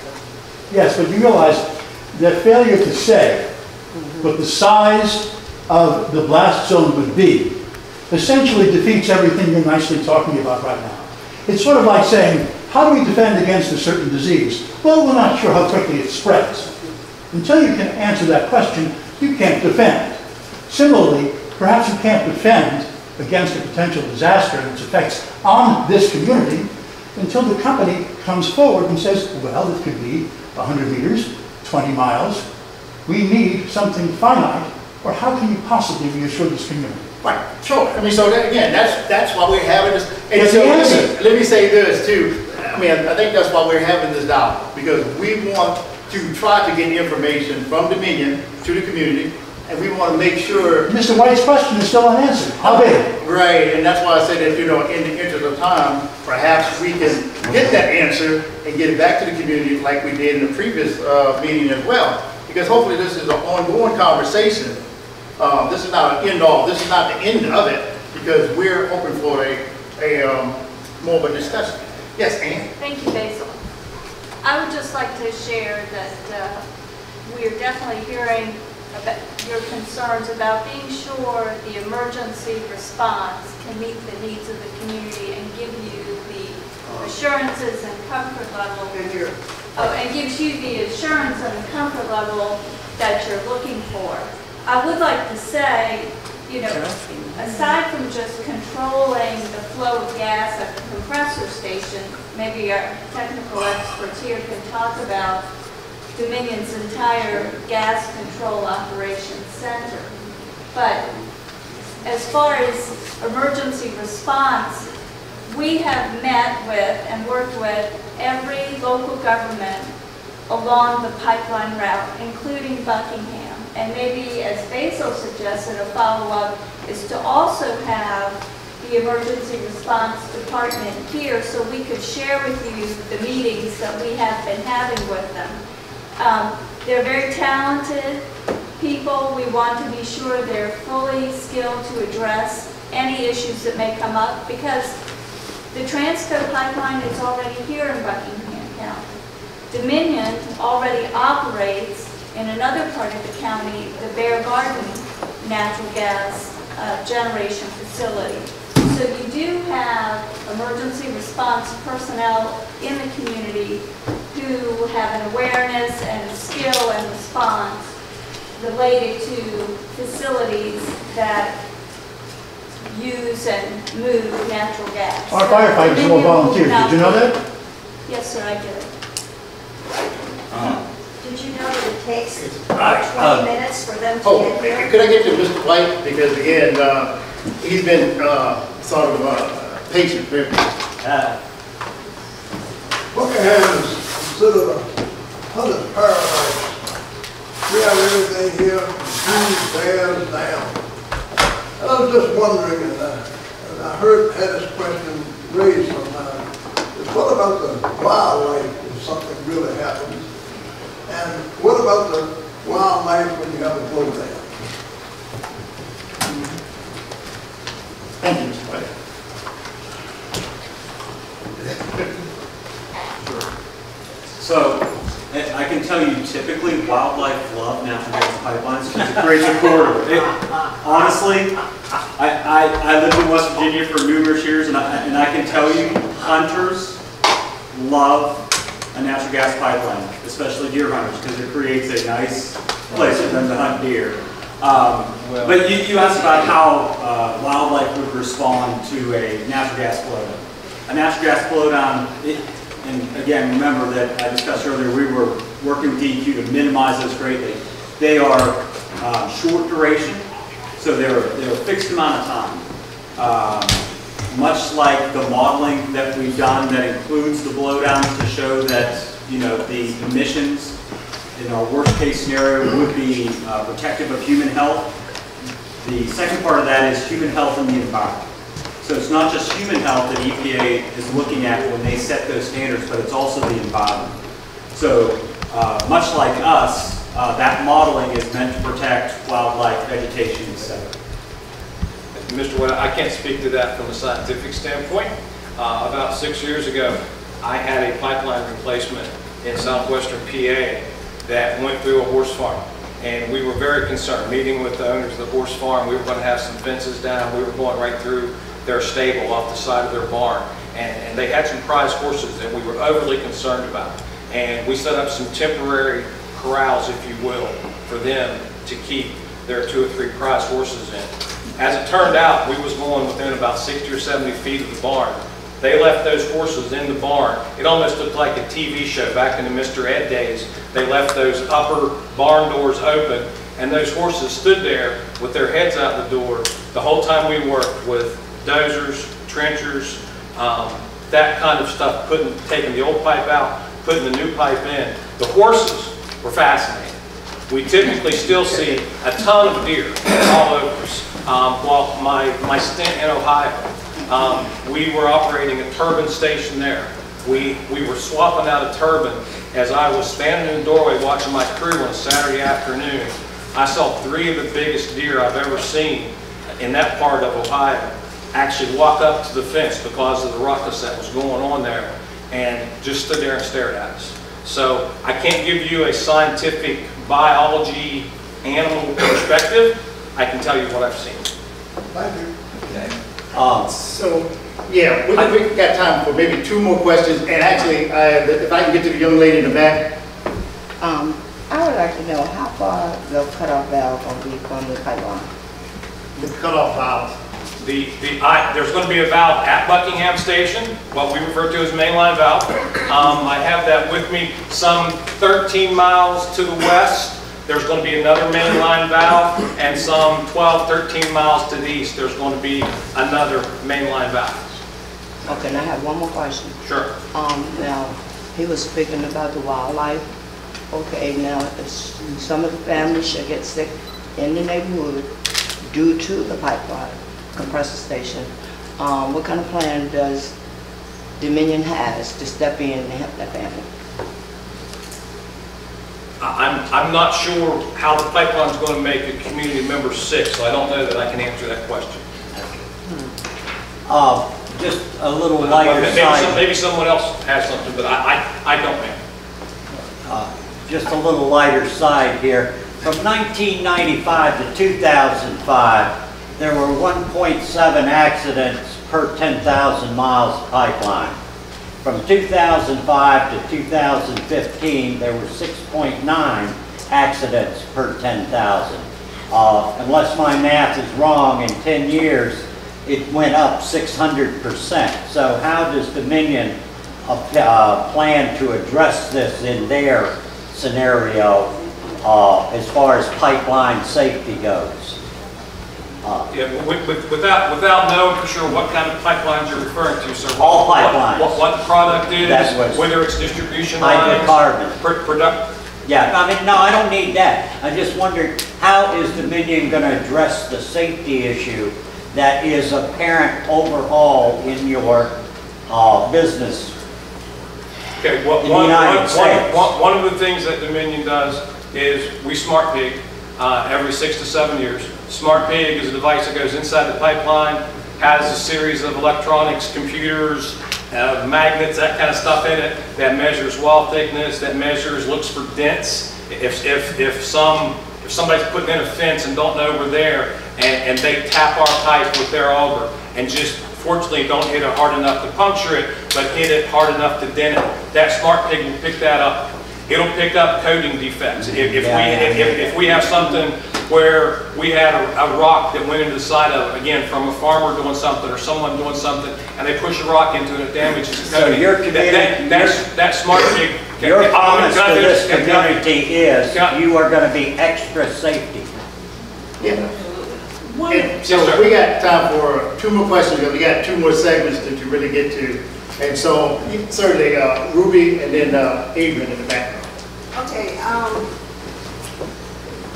Speaker 7: Yes, but you realize the failure to say what the size of the blast zone would be essentially defeats everything you're nicely talking about right now. It's sort of like saying, how do we defend against a certain disease? Well, we're not sure how quickly it spreads. Until you can answer that question, you can't defend. Similarly, perhaps you can't defend against a potential disaster and its effects on this community until the company comes forward and says, well, it could be 100 meters, 20 miles. We need something finite, or how can you possibly reassure this community?
Speaker 6: Right, sure. I mean, so that, again, that's why we're having this. And
Speaker 7: That's
Speaker 6: so
Speaker 7: the answer.
Speaker 6: let me say this too. I mean, I think that's why we're having this dialogue, because we want to try to get information from Dominion to the community, and we want to make sure.
Speaker 7: Mr. White's question is still unanswered. How big?
Speaker 6: Right, and that's why I said that, you know, in the interest of time, perhaps we can get that answer and get it back to the community like we did in the previous meeting as well. Because hopefully this is an ongoing conversation. This is not an end all. This is not the end of it, because we're open for a more of a discussion. Yes, Ann?
Speaker 15: Thank you, Basil. I would just like to share that we are definitely hearing about your concerns about being sure the emergency response can meet the needs of the community and give you the assurances and comfort level. And gives you the assurance and the comfort level that you're looking for. I would like to say, you know, aside from just controlling the flow of gas at the compressor station, maybe our technical experts here can talk about Dominion's entire gas control operations center. But as far as emergency response, we have met with and worked with every local government along the pipeline route, including Buckingham. And maybe, as Basil suggested, a follow-up is to also have the emergency response department here so we could share with you the meetings that we have been having with them. They're very talented people. We want to be sure they're fully skilled to address any issues that may come up, because the Transco pipeline is already here in Buckingham County. Dominion already operates in another part of the county, the Bear Garden natural gas generation facility. So you do have emergency response personnel in the community who have an awareness and skill and response related to facilities that use and move natural gas.
Speaker 7: Our firefighters are all volunteers. Did you know that?
Speaker 15: Yes, sir, I did.
Speaker 3: Did you know that it takes about 20 minutes for them to get here?
Speaker 6: Could I get to Mr. White? Because again, he's been sort of patient with me.
Speaker 16: Buckingham is considered a hunter's paradise. We have everything here from trees, bears, down. And I was just wondering, and I had this question raised sometime, is what about the wildlife if something really happens? And what about the wildlife when you have a blow down?
Speaker 6: Thank you, Mr. White.
Speaker 1: So, I can tell you, typically wildlife love natural gas pipelines because it creates a corridor. Honestly, I lived in West Virginia for numerous years, and I can tell you, hunters love a natural gas pipeline, especially deer hunters, because it creates a nice place for them to hunt deer. But you asked about how wildlife would respond to a natural gas blowdown. A natural gas blowdown, and again, remember that I discussed earlier, we were working with DEQ to minimize those greatly. They are short duration, so they're a fixed amount of time. Much like the modeling that we've done that includes the blowdowns to show that, you know, the emissions in our worst case scenario would be protective of human health. The second part of that is human health and the environment. So it's not just human health that EPA is looking at when they set those standards, but it's also the environment. So much like us, that modeling is meant to protect wildlife, vegetation, etc.
Speaker 8: Mr. White, I can't speak to that from a scientific standpoint. About 6 years ago, I had a pipeline replacement in southwestern PA that went through a horse farm. And we were very concerned, meeting with the owners of the horse farm. We were going to have some fences down. We were going right through their stable off the side of their barn. And they had some prize horses that we were overly concerned about. And we set up some temporary corrals, if you will, for them to keep their 2 or 3 prize horses in. As it turned out, we was going within about 60 or 70 feet of the barn. They left those horses in the barn. It almost looked like a TV show back in the Mr. Ed days. They left those upper barn doors open, and those horses stood there with their heads out the door the whole time we worked with dozers, trenchers, that kind of stuff, taking the old pipe out, putting the new pipe in. The horses were fascinating. We typically still see a ton of deer all over us. While my stint in Ohio, we were operating a turbine station there. We were swapping out a turbine. As I was standing in the doorway watching my crew on a Saturday afternoon, I saw 3 of the biggest deer I've ever seen in that part of Ohio actually walk up to the fence because of the ruckus that was going on there, and just stood there and stared at us. So I can't give you a scientific biology animal perspective. I can tell you what I've seen.
Speaker 12: Thank you.
Speaker 11: Okay.
Speaker 6: So, yeah, we've got time for maybe 2 more questions, and actually, if I can get to the young lady in the back.
Speaker 17: I would like to know how far the cutoff valve will be from the pipeline.
Speaker 6: The cutoff valve.
Speaker 8: There's going to be a valve at Buckingham Station, what we refer to as mainline valve. I have that with me. Some 13 miles to the west, there's going to be another mainline valve, and some 12, 13 miles to the east, there's going to be another mainline valve.
Speaker 17: Okay, and I have one more question.
Speaker 8: Sure.
Speaker 17: Now, he was speaking about the wildlife. Okay, now, some of the families should get sick in the neighborhood due to the pipeline compressor station. What kind of plan does Dominion has to step in and help that family?
Speaker 8: I'm not sure how the pipeline is going to make a community member sick, so I don't know that I can answer that question.
Speaker 11: Just a little lighter side.
Speaker 8: Maybe someone else has something, but I don't know.
Speaker 11: Just a little lighter side here. From 1995 to 2005, there were 1.7 accidents per 10,000 miles of pipeline. From 2005 to 2015, there were 6.9 accidents per 10,000. Unless my math is wrong, in 10 years, it went up 600%. So how does Dominion plan to address this in their scenario as far as pipeline safety goes?
Speaker 8: Yeah, without knowing for sure what kind of pipelines you're referring to, sir.
Speaker 11: All pipelines.
Speaker 8: What the product is, whether it's distribution lines,
Speaker 11: hydrocarbon.
Speaker 8: Product.
Speaker 11: Yeah, I mean, no, I don't need that. I just wondered, how is Dominion going to address the safety issue that is apparent overall in your business?
Speaker 8: Okay, one of the things that Dominion does is we smart pig every 6 to 7 years. Smart pig is a device that goes inside the pipeline, has a series of electronics, computers, magnets, that kind of stuff in it, that measures wall thickness, that looks for dents. If somebody's putting in a fence and don't know we're there, and they tap our pipe with their auger, and just fortunately don't hit it hard enough to puncture it, but hit it hard enough to dent it, that smart pig will pick that up. It'll pick up coating defects. If we have something where we had a rock that went into the side of it, again, from a farmer doing something or someone doing something, and they push a rock into it and it damages the coating. So that smart pig.
Speaker 11: Your promise to this community is you are going to be extra safety.
Speaker 6: Yeah. And so we got time for 2 more questions. We got 2 more segments to really get to. And so certainly Ruby and then Adrian in the background.
Speaker 9: Okay,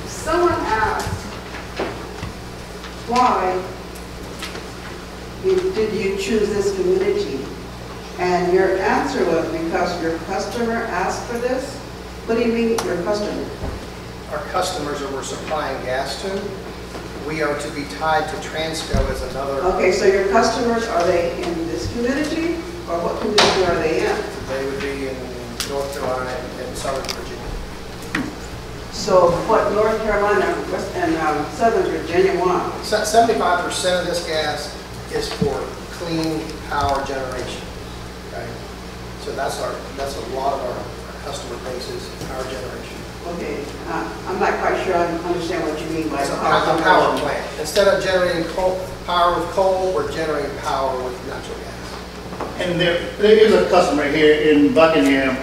Speaker 9: someone asked, why did you choose this community? And your answer was because your customer asked for this? What do you mean, your customer?
Speaker 12: Our customers that we're supplying gas to, we are to be tied to Transco as another.
Speaker 9: Okay, so your customers, are they in this community? Or what community are they in?
Speaker 12: They would be in North Carolina and Southern Virginia.
Speaker 9: So what North Carolina and Southern Virginia want?
Speaker 12: 75% of this gas is for clean power generation. Okay, so that's a lot of our customer base is power generation.
Speaker 5: Okay, I'm not quite sure I understand what you mean by
Speaker 12: It's a power plant. Instead of generating power with coal, we're generating power with natural gas.
Speaker 6: And there is a customer here in Buckingham,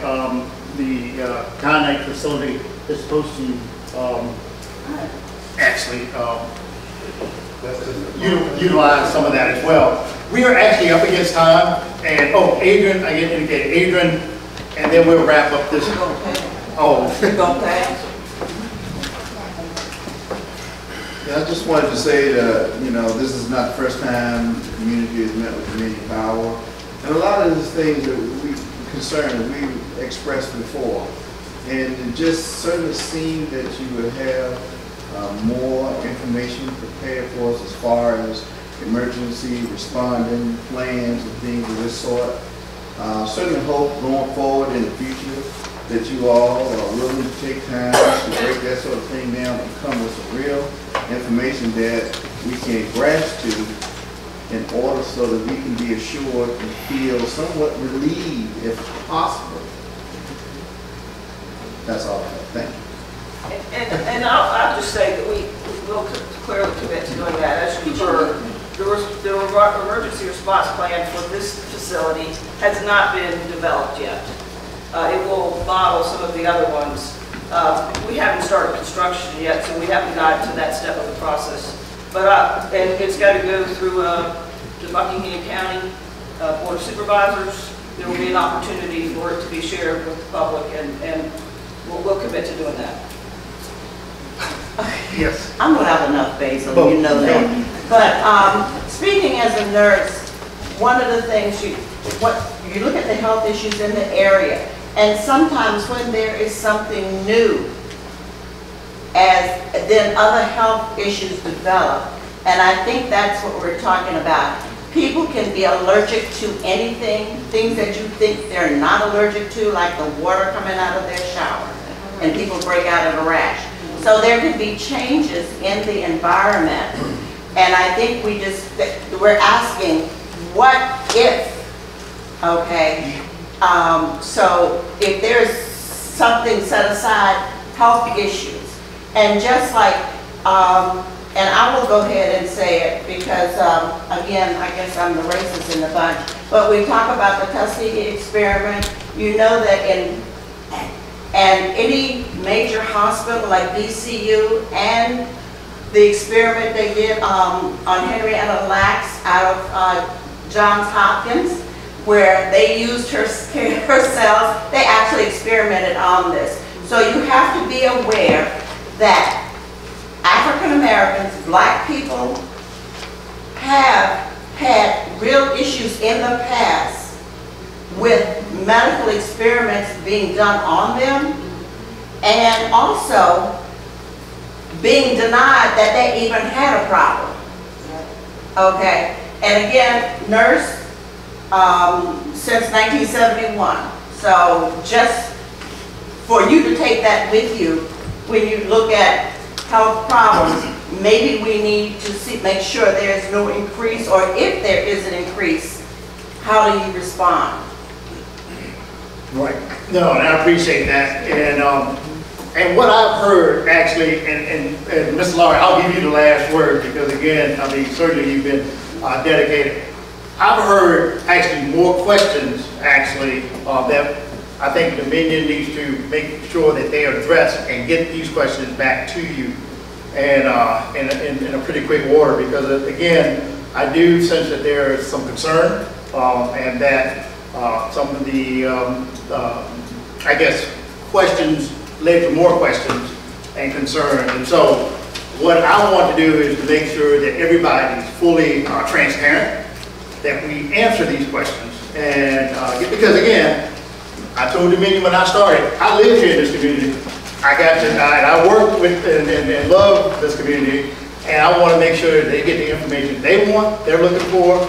Speaker 6: the Dynex facility is supposed to actually utilize some of that as well. We are actually up against time, and Adrian, I get indicated, Adrian, and then we'll wrap up this.
Speaker 18: Yeah, I just wanted to say that, you know, this is not the first time the community has met with community power. And a lot of the things that we we expressed before. And it just certainly seemed that you would have more information prepared for us as far as emergency responding plans and things of this sort. Certainly hope going forward in the future that you all are willing to take time to break that sort of thing down and come with some real information that we can grasp to in order so that we can be assured and feel somewhat relieved if possible. That's all I have. Thank you.
Speaker 5: And I'll just say that we will clearly commit to doing that. As you heard, the emergency response plan for this facility has not been developed yet. It will model some of the other ones. We haven't started construction yet, so we haven't gotten to that step of the process. But and it's got to go through the Buckingham County Board of Supervisors. There will be an opportunity for it to be shared with the public, and we'll commit to doing that.
Speaker 6: Yes.
Speaker 5: I'm going to have enough, Basil, you know that. But speaking as a nurse, one of the things you look at the health issues in the area, and sometimes when there is something new, then other health issues develop. And I think that's what we're talking about. People can be allergic to anything, things that you think they're not allergic to, like the water coming out of their shower, and people break out in a rash. So there can be changes in the environment. And I think we're asking, what if, okay? So if there's something set aside, health issues, and just like, and I will go ahead and say it because, again, I guess I'm the racist in the bunch, but we talk about the Tuskegee experiment. You know that in any major hospital like VCU and the experiment they did on Henrietta Lacks out of Johns Hopkins, where they used her cells, they actually experimented on this. So you have to be aware that African Americans, black people, have had real issues in the past with medical experiments being done on them, and also being denied that they even had a problem. Okay, and again, nurse since 1971. So just for you to take that with you when you look at health problems, maybe we need to make sure there's no increase, or if there is an increase, how do you respond?
Speaker 6: Right. No, and I appreciate that. And what I've heard actually, and Mr. Laurie, I'll give you the last word because again, I mean, certainly you've been dedicated. I've heard actually more questions actually that I think Dominion needs to make sure that they are addressed and get these questions back to you and in a pretty quick order, because again, I do sense that there is some concern and that some of the, I guess, questions led to more questions and concerns. And so what I want to do is to make sure that everybody is fully transparent, that we answer these questions. And because again, I told Dominion when I started, I live here in this community. I work with and love this community, and I want to make sure that they get the information they want, they're looking for,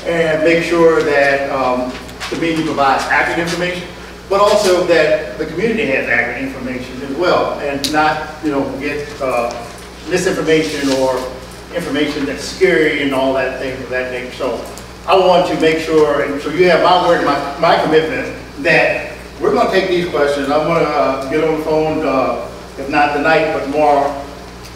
Speaker 6: and make sure that Dominion provides accurate information, but also that the community has accurate information as well, and not, get misinformation or information that's scary and all that thing of that nature. So I want to make sure, and so you have my word, my commitment that we're going to take these questions. I'm going to get on the phone if not tonight, but tomorrow,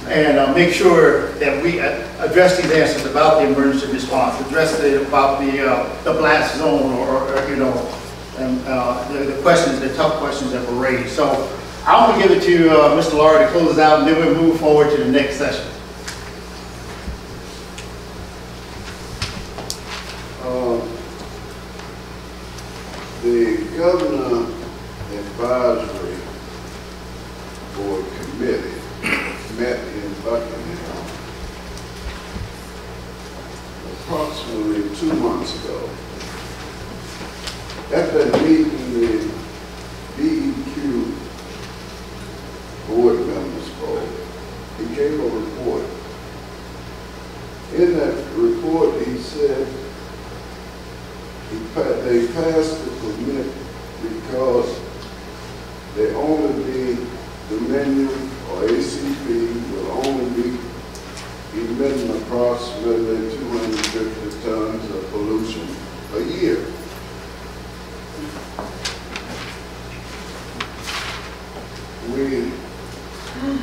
Speaker 6: and make sure that we address these answers about the emergency response, address about the blast zone, or you know, and the questions, the tough questions that were raised. So I'm going to give it to Mr. Laurie to close it out, and then we'll move forward to the next session.
Speaker 18: The Governor Advisory Board Committee met in Buckingham approximately 2 months ago. At that meeting, the DEQ board members spoke. He gave a report. In that report, he said they passed the permit because they only be Dominion or ACP will only be emitting approximately 250 tons of pollution a year.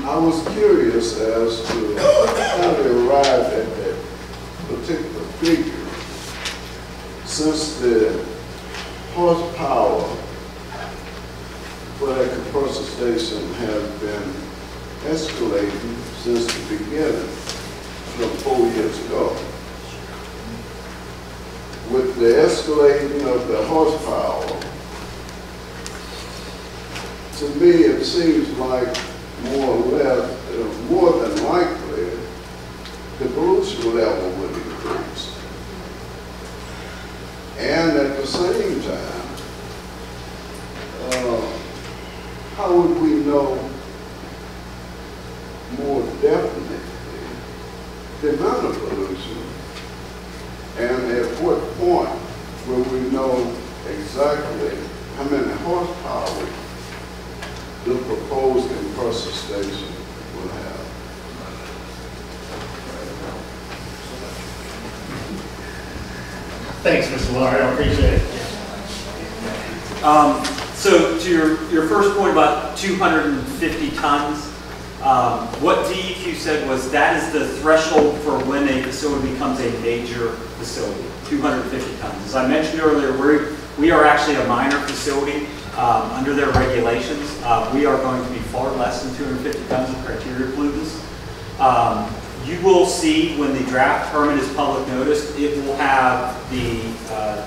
Speaker 18: I was curious as to how they arrived at that particular figure, since the horsepower for that compressor station has been escalating since the beginning, from 4 years ago. With the escalating of the horsepower, to me it seems like more or less, more than likely, the pollution level would increase. And at the same time, how would we know more definitely the amount of pollution? And at what point will we know exactly how many horsepower the proposed compressor station will have?
Speaker 6: Thanks, Mr. Laurie, I appreciate it.
Speaker 1: So to your first point about 250 tons, what DEQ said was that is the threshold for when a facility becomes a major facility, 250 tons. As I mentioned earlier, we are actually a minor facility under their regulations. We are going to be far less than 250 tons of criteria pollutants. You will see when the draft permit is public noticed, it will have the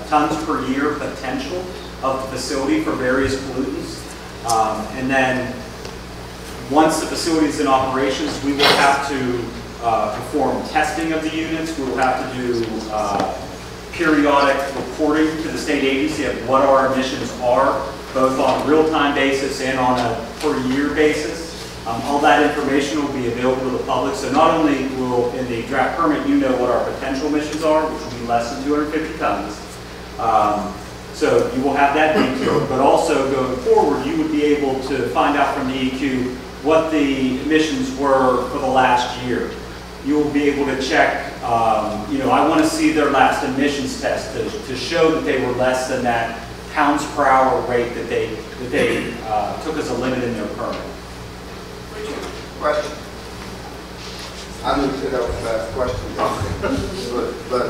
Speaker 1: tons per year potential of the facility for various pollutants. And then once the facility is in operations, we will have to perform testing of the units. We will have to do periodic reporting to the state agency of what our emissions are, both on a real-time basis and on a per-year basis. All that information will be available to the public. So not only will, in the draft permit, you know what our potential emissions are, which will be less than 250 tons. So you will have that detail, but also going forward, you would be able to find out from DEQ what the emissions were for the last year. You will be able to check, I want to see their last emissions test to show that they were less than that pounds per hour rate that they took as a limit in their permit.
Speaker 2: Question. I knew that was the last question, but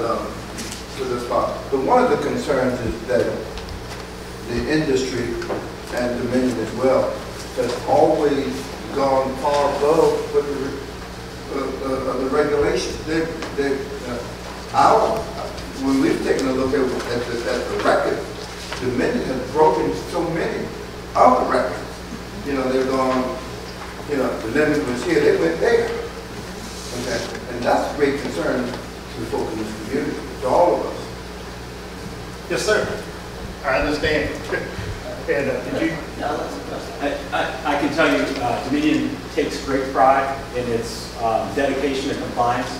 Speaker 2: to this part. But one of the concerns is that the industry and Dominion as well has always gone far above what the regulations. When we've taken a look at the record, Dominion has broken so many of the records. They've gone. The limit was here, they went there. Okay? And that's a great concern to the folks in this community, to all of us.
Speaker 6: Yes, sir. I understand. And did you?
Speaker 1: I can tell you, Dominion takes great pride in its dedication to compliance.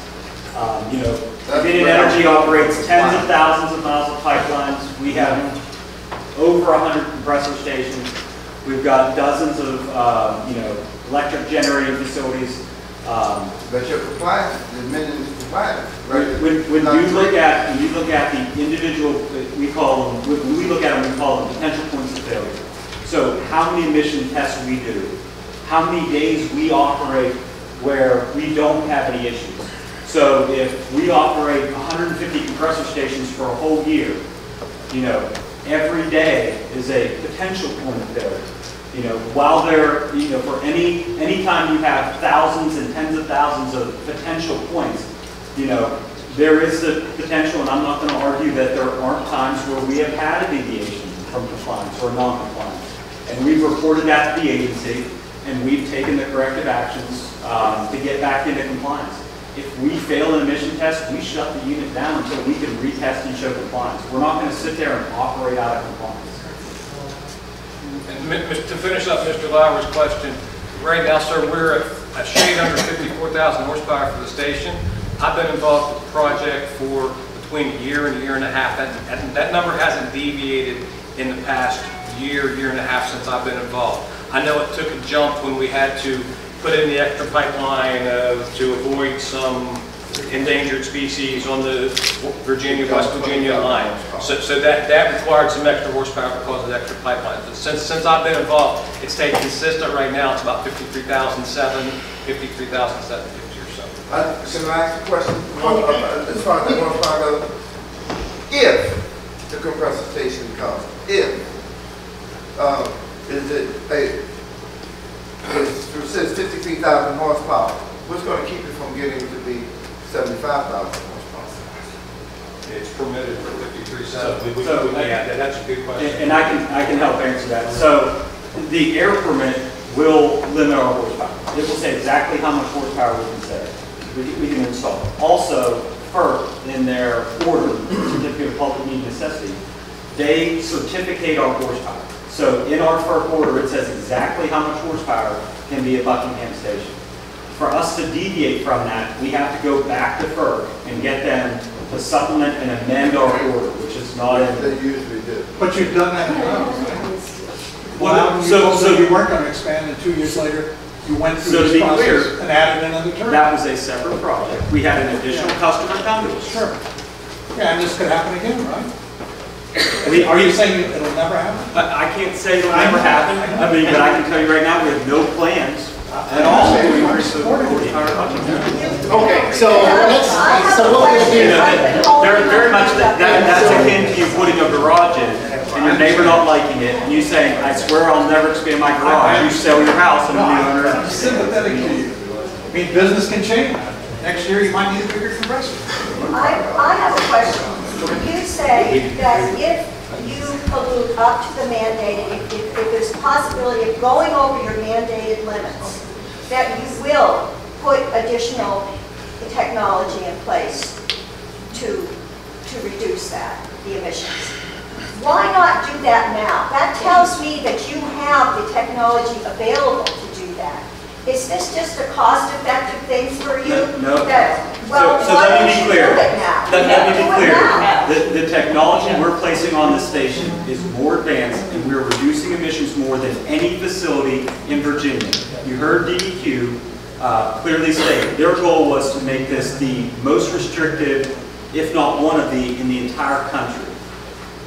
Speaker 1: Dominion Energy operates tens of thousands of miles of pipelines. We have over 100 compressor stations. We've got dozens of, electric generating facilities.
Speaker 2: But you're compliant. Dominion is compliant. Right?
Speaker 1: When you look at the individual, when we look at them, we call them potential points of failure. So how many emission tests we do how many days we operate where we don't have any issues. So if we operate 150 compressor stations for a whole year, you know, every day is a potential point of failure. You know, while there, you know, for any time you have thousands and tens of thousands of potential points, you know, there is the potential, and I'm not going to argue that there aren't times where we have had a deviation from compliance or non-compliance. And we've reported that to the agency, and we've taken the corrective actions to get back into compliance. If we fail an emission test, we shut the unit down until we can retest and show compliance. We're not going to sit there and operate out of compliance.
Speaker 8: And to finish up Mr. Lauer's question, right now, sir, we're at a shade under 54,000 horsepower for the station. I've been involved with the project for between a year and a half. That number hasn't deviated in the past year and a half since I've been involved. I know it took a jump when we had to put in the extra pipeline to avoid some endangered species on the West Virginia line. So that required some extra horsepower because of the extra pipeline. But since I've been involved, it's stayed consistent right now. It's about 53,750 or so.
Speaker 2: Can I ask a question? As far as the horsepower goes, if the compressor station comes, it says 53,000 horsepower, what's going to keep it from getting to be 75,000 horsepower?
Speaker 8: It's permitted for 53,700. That's a good question.
Speaker 1: And I can help answer that. So the air permit will limit our horsepower. It will say exactly how much horsepower we can say. We can install. Also, FERC, in their order, Certificate of Public Need Necessity, they certificate our horsepower. So in our FERC order, it says exactly how much horsepower can be at Buckingham Station. For us to deviate from that, we have to go back to FERC and get them to supplement and amend our order, which is not in.
Speaker 2: They usually do.
Speaker 4: But you've done that now, right?
Speaker 1: Well,
Speaker 4: so you weren't going to expand, and 2 years later, you went through this process and added another term.
Speaker 1: That was a separate project. We had an additional customer come to us.
Speaker 4: Sure. Yeah, and this could happen again, right? Are you saying it'll never happen?
Speaker 1: I can't say it'll never happen. I mean, but I can tell you right now, we have no plans at all to increase the horsepower.
Speaker 6: Okay, so what we'll do,
Speaker 1: very much that's akin to you putting a garage in and your neighbor not liking it, and you saying, I swear I'll never expand my garage. You sell your house and the owner.
Speaker 4: I'm sympathetic to you. I mean, business can change. Next year, you might need a bigger compressor.
Speaker 3: I have a question. You say that if you pollute up to the mandated, if there's a possibility of going over your mandated limits, that you will put additional technology in place to reduce the emissions. Why not do that now? That tells me that you have the technology available to do that. Is this just a cost-effective thing for you?
Speaker 1: No.
Speaker 3: Well,
Speaker 1: so
Speaker 3: why
Speaker 1: let
Speaker 3: don't
Speaker 1: me be
Speaker 3: you
Speaker 1: clear.
Speaker 3: do it now?
Speaker 1: Let me be
Speaker 3: Do it
Speaker 1: clear.
Speaker 3: now.
Speaker 1: The technology we're placing on the station is more advanced, and we're reducing emissions more than any facility in Virginia. You heard DEQ clearly state their goal was to make this the most restrictive, if not one of in the entire country.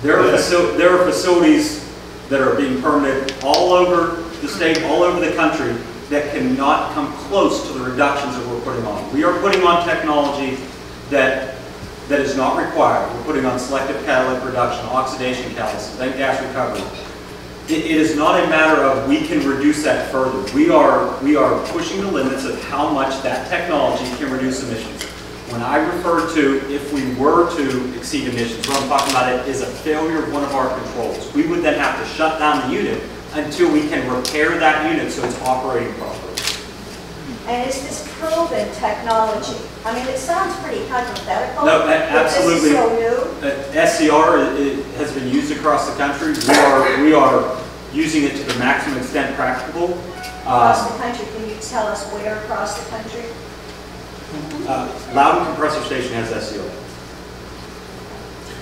Speaker 1: There are facilities that are being permitted all over the state, all over the country, that cannot come close to the reductions that we're putting on. We are putting on technology that is not required. We're putting on selective catalytic reduction, oxidation catalysis, and gas recovery. It is not a matter of we can reduce that further. We are pushing the limits of how much that technology can reduce emissions. When I refer to if we were to exceed emissions, what I'm talking about is a failure of one of our controls. We would then have to shut down the unit until we can repair that unit so it's operating properly.
Speaker 3: And is this proven technology? I mean, it sounds pretty hypothetical.
Speaker 1: No, absolutely.
Speaker 3: This is so new.
Speaker 1: SCR has been used across the country. We are using it to the maximum extent practicable.
Speaker 3: Across the country, can you tell us where across the country?
Speaker 6: Loudon Compressor Station has SCR.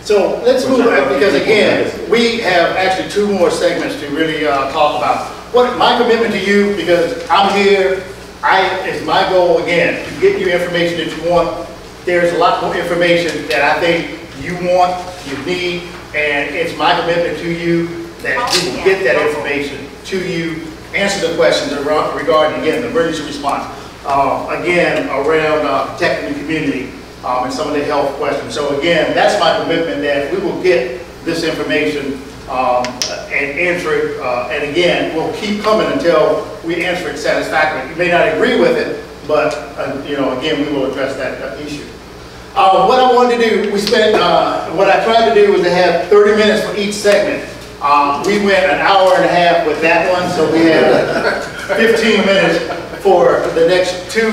Speaker 6: So let's move on, because again, we have actually 2 more segments to really talk about. What my commitment to you, because I'm here, it's my goal again to get you information that you want. There's a lot more information that I think you want, you need, and it's my commitment to you that we will get that information to you answer the questions regarding, again, the emergency response. Again, around protecting the community and some of the health questions. So again, that's my commitment that we will get this information and answer it. And again, we'll keep coming until we answer it satisfactorily. You may not agree with it, but again, we will address that issue. What I wanted to do, what I tried to do was to have 30 minutes for each segment. We went an hour and a half with that one, so we have 15 minutes for the next two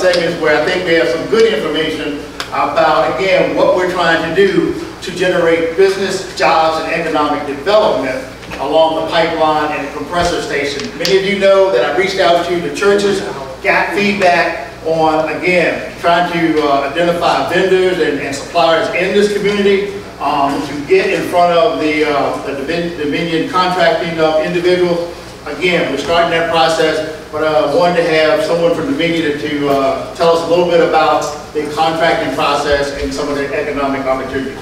Speaker 6: segments where I think we have some good information about, again, what we're trying to do to generate business, jobs, and economic development along the pipeline and the compressor station. Many of you know that I reached out to the churches, got feedback on, again, trying to identify vendors and suppliers in this community to get in front of the Dominion contracting individuals. Again, we're starting that process, but I wanted to have someone from Dominion to tell us a little bit about the contracting process and some of the economic opportunities.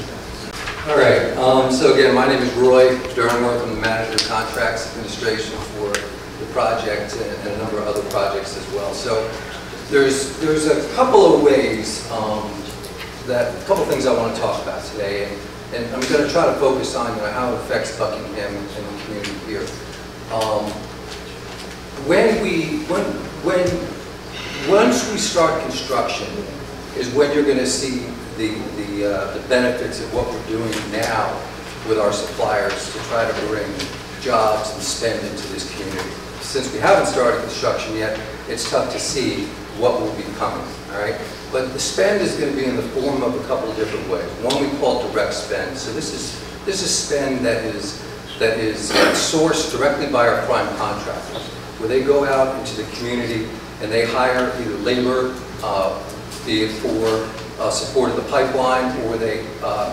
Speaker 19: All right, so again, my name is Roy Dernworth. I'm the Manager of Contracts Administration for the project and a number of other projects as well. So there's a couple of ways, a couple of things I want to talk about today, and I'm going to try to focus on how it affects Buckingham and the community here. Once we start construction is when you're going to see the benefits of what we're doing now with our suppliers to try to bring jobs and spend into this community. Since we haven't started construction yet, it's tough to see what will be coming, all right? But the spend is going to be in the form of a couple of different ways. One we call direct spend. So this is spend that is sourced directly by our prime contractors, where they go out into the community and they hire either labor, be it for support of the pipeline, or they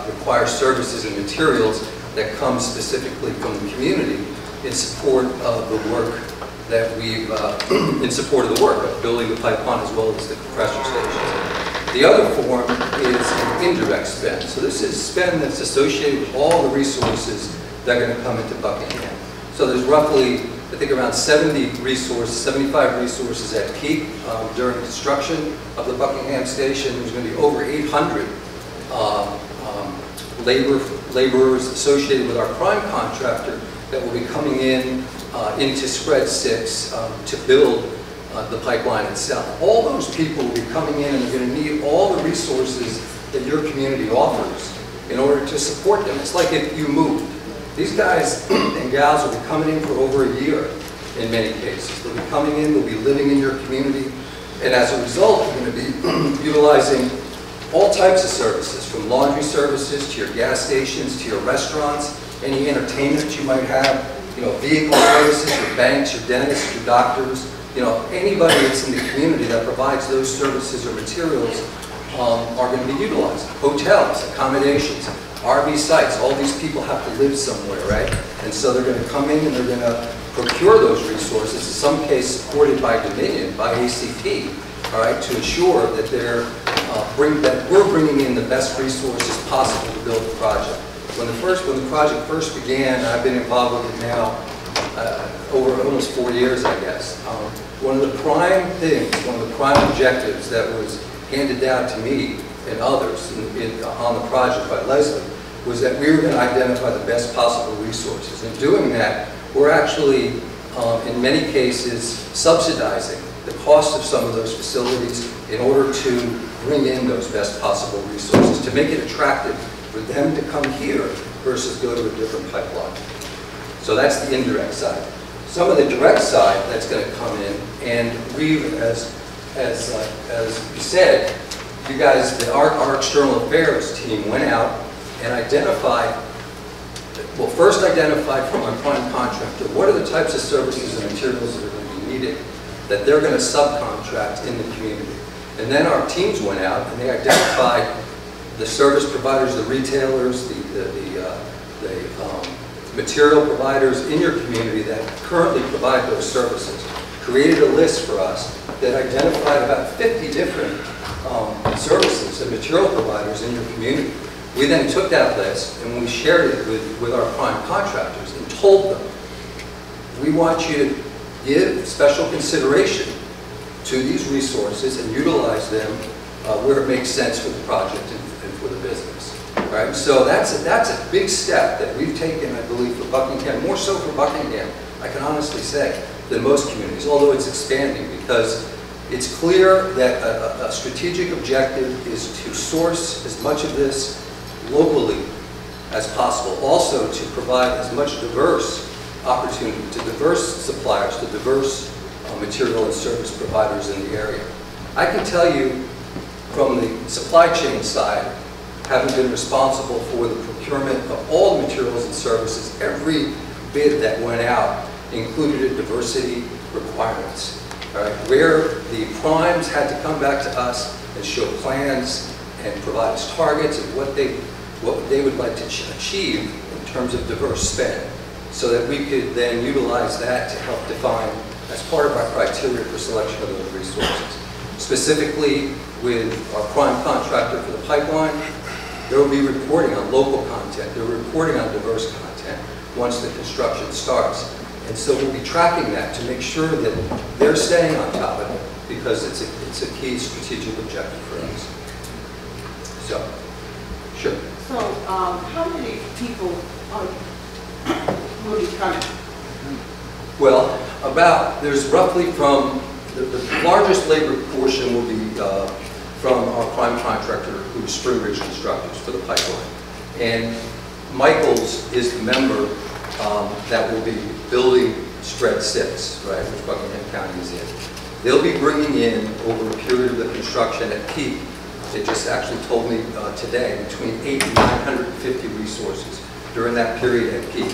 Speaker 19: require services and materials that come specifically from the community in support of the work that we've, in support of the work of building the pipeline as well as the compressor stations. The other form is an indirect spend. So this is spend that's associated with all the resources that are going to come into Buckingham. So there's roughly, I think, around 75 resources at peak during construction of the Buckingham station. There's going to be over 800 laborers associated with our prime contractor that will be coming in into Spread 6 to build the pipeline itself. All those people will be coming in and they're going to need all the resources that your community offers in order to support them. It's like if you moved. These guys and gals will be coming in for over a year in many cases. They'll be coming in, they'll be living in your community, and as a result, you're going to be utilizing all types of services, from laundry services to your gas stations, to your restaurants, any entertainment you might have, vehicle services, your banks, your dentists, your doctors, anybody that's in the community that provides those services or materials are going to be utilized. Hotels, accommodations, RV sites, all these people have to live somewhere, right? And so they're going to come in and they're going to procure those resources, in some case supported by Dominion, by ACP, all right, to ensure that we're bringing in the best resources possible to build the project. When the project first began, I've been involved with it now over almost 4 years, I guess. One of the prime things, one of the prime objectives that was handed down to me and others on the project by Leslie was that we were going to identify the best possible resources. In doing that, we're actually, in many cases, subsidizing the cost of some of those facilities in order to bring in those best possible resources, to make it attractive for them to come here versus go to a different pipeline. So that's the indirect side. Some of the direct side that's going to come in, and we've, as you said, you guys, our external affairs team went out and identified, well, first identified from our prime contractor, what are the types of services and materials that are going to be needed that they're going to subcontract in the community. And then our teams went out and they identified the service providers, the retailers, the material providers in your community that currently provide those services. Created a list for us that identified about 50 different services and material providers in your community. We then took that list and we shared it with our prime contractors and told them, we want you to give special consideration to these resources and utilize them where it makes sense for the project and for the business. Right? So that's a big step that we've taken, I believe, for Buckingham, more so for Buckingham, I can honestly say, than most communities, although it's expanding, because it's clear that a strategic objective is to source as much of this locally as possible. Also to provide as much diverse opportunity to diverse suppliers, to diverse material and service providers in the area. I can tell you from the supply chain side, having been responsible for the procurement of all the materials and services, every bid that went out included diversity requirements. Right, where the primes had to come back to us and show plans and provide us targets of what they would like to achieve in terms of diverse spend, so that we could then utilize that to help define as part of our criteria for selection of those resources. Specifically with our prime contractor for the pipeline, there will be reporting on local content, there will be reporting on diverse content once the construction starts. And so we'll be tracking that to make sure that they're staying on top of it, because it's a key strategic objective for us. So, sure.
Speaker 5: So, how many people will be coming?
Speaker 19: Well, there's roughly from, the largest labor portion will be from our prime contractor, who's Spring Ridge Constructors for the pipeline. And Michaels is the member that will be building Spread 6, right, which Buckingham County is in. They'll be bringing in, over a period of the construction at peak, they just actually told me today, between 800 and 950 resources during that period at peak.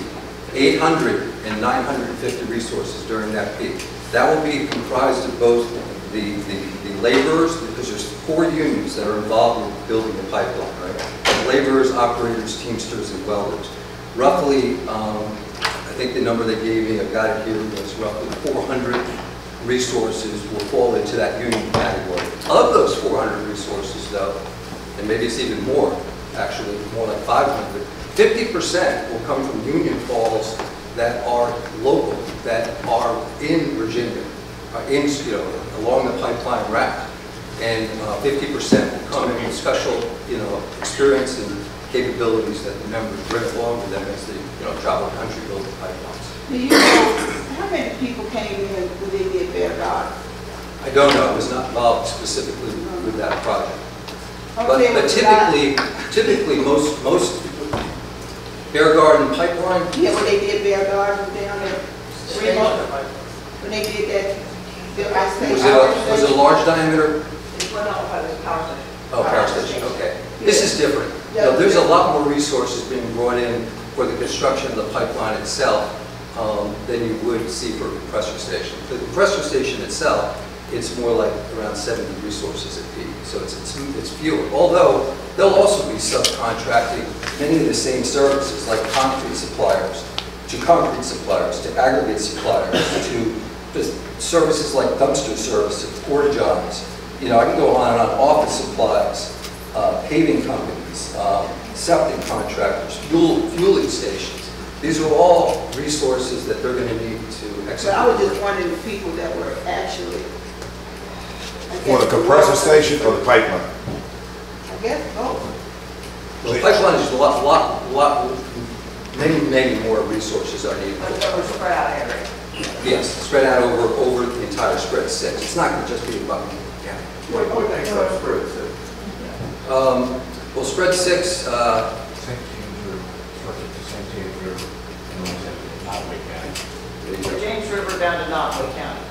Speaker 19: 800 and 950 resources during that peak. That will be comprised of both the laborers, because there's 4 unions that are involved in building the pipeline, right? Laborers, operators, teamsters, and welders. Roughly, I think the number they gave me, I've got it here, was roughly 400 resources will fall into that union category. Of those 400 resources, though, and maybe it's even more, actually, more like 500, 50% will come from union falls that are local, that are in Virginia, along the pipeline route. And 50% will come in with special, experience and capabilities that the members bring along with them as they, travel the country building pipelines.
Speaker 5: Do you know how many people came in within the Bear Garden?
Speaker 19: I don't know. I was not involved specifically with that project.
Speaker 5: Okay,
Speaker 19: but typically most Bear Garden pipeline.
Speaker 5: Yeah, when they did Bear Garden down there, when they did that.
Speaker 19: Was it a large diameter?
Speaker 5: It went on by the power station.
Speaker 19: Oh, power station, okay. This is different. There's a lot more resources being brought in for the construction of the pipeline itself than you would see for a compressor station. The compressor station itself, it's more like around 70 resources at peak, so it's fewer. Although they'll also be subcontracting many of the same services, like concrete suppliers, to aggregate suppliers, to services like dumpster services, porta johns. I can go on and on, office supplies, paving companies, septic contractors, fueling stations. These are all resources that they're going to need to execute.
Speaker 5: But I was just wondering the people that were actually...
Speaker 14: For the compressor station or the pipeline?
Speaker 5: I guess both.
Speaker 19: Well, the pipeline is a lot, many more resources are needed.
Speaker 5: But they were spread out area.
Speaker 19: Yes, spread out over the entire Spread 6. It's not going to just be in Buckingham County.
Speaker 13: What makes up Spread 6?
Speaker 19: Well, Spread 6,
Speaker 5: James River down to Nottaway County.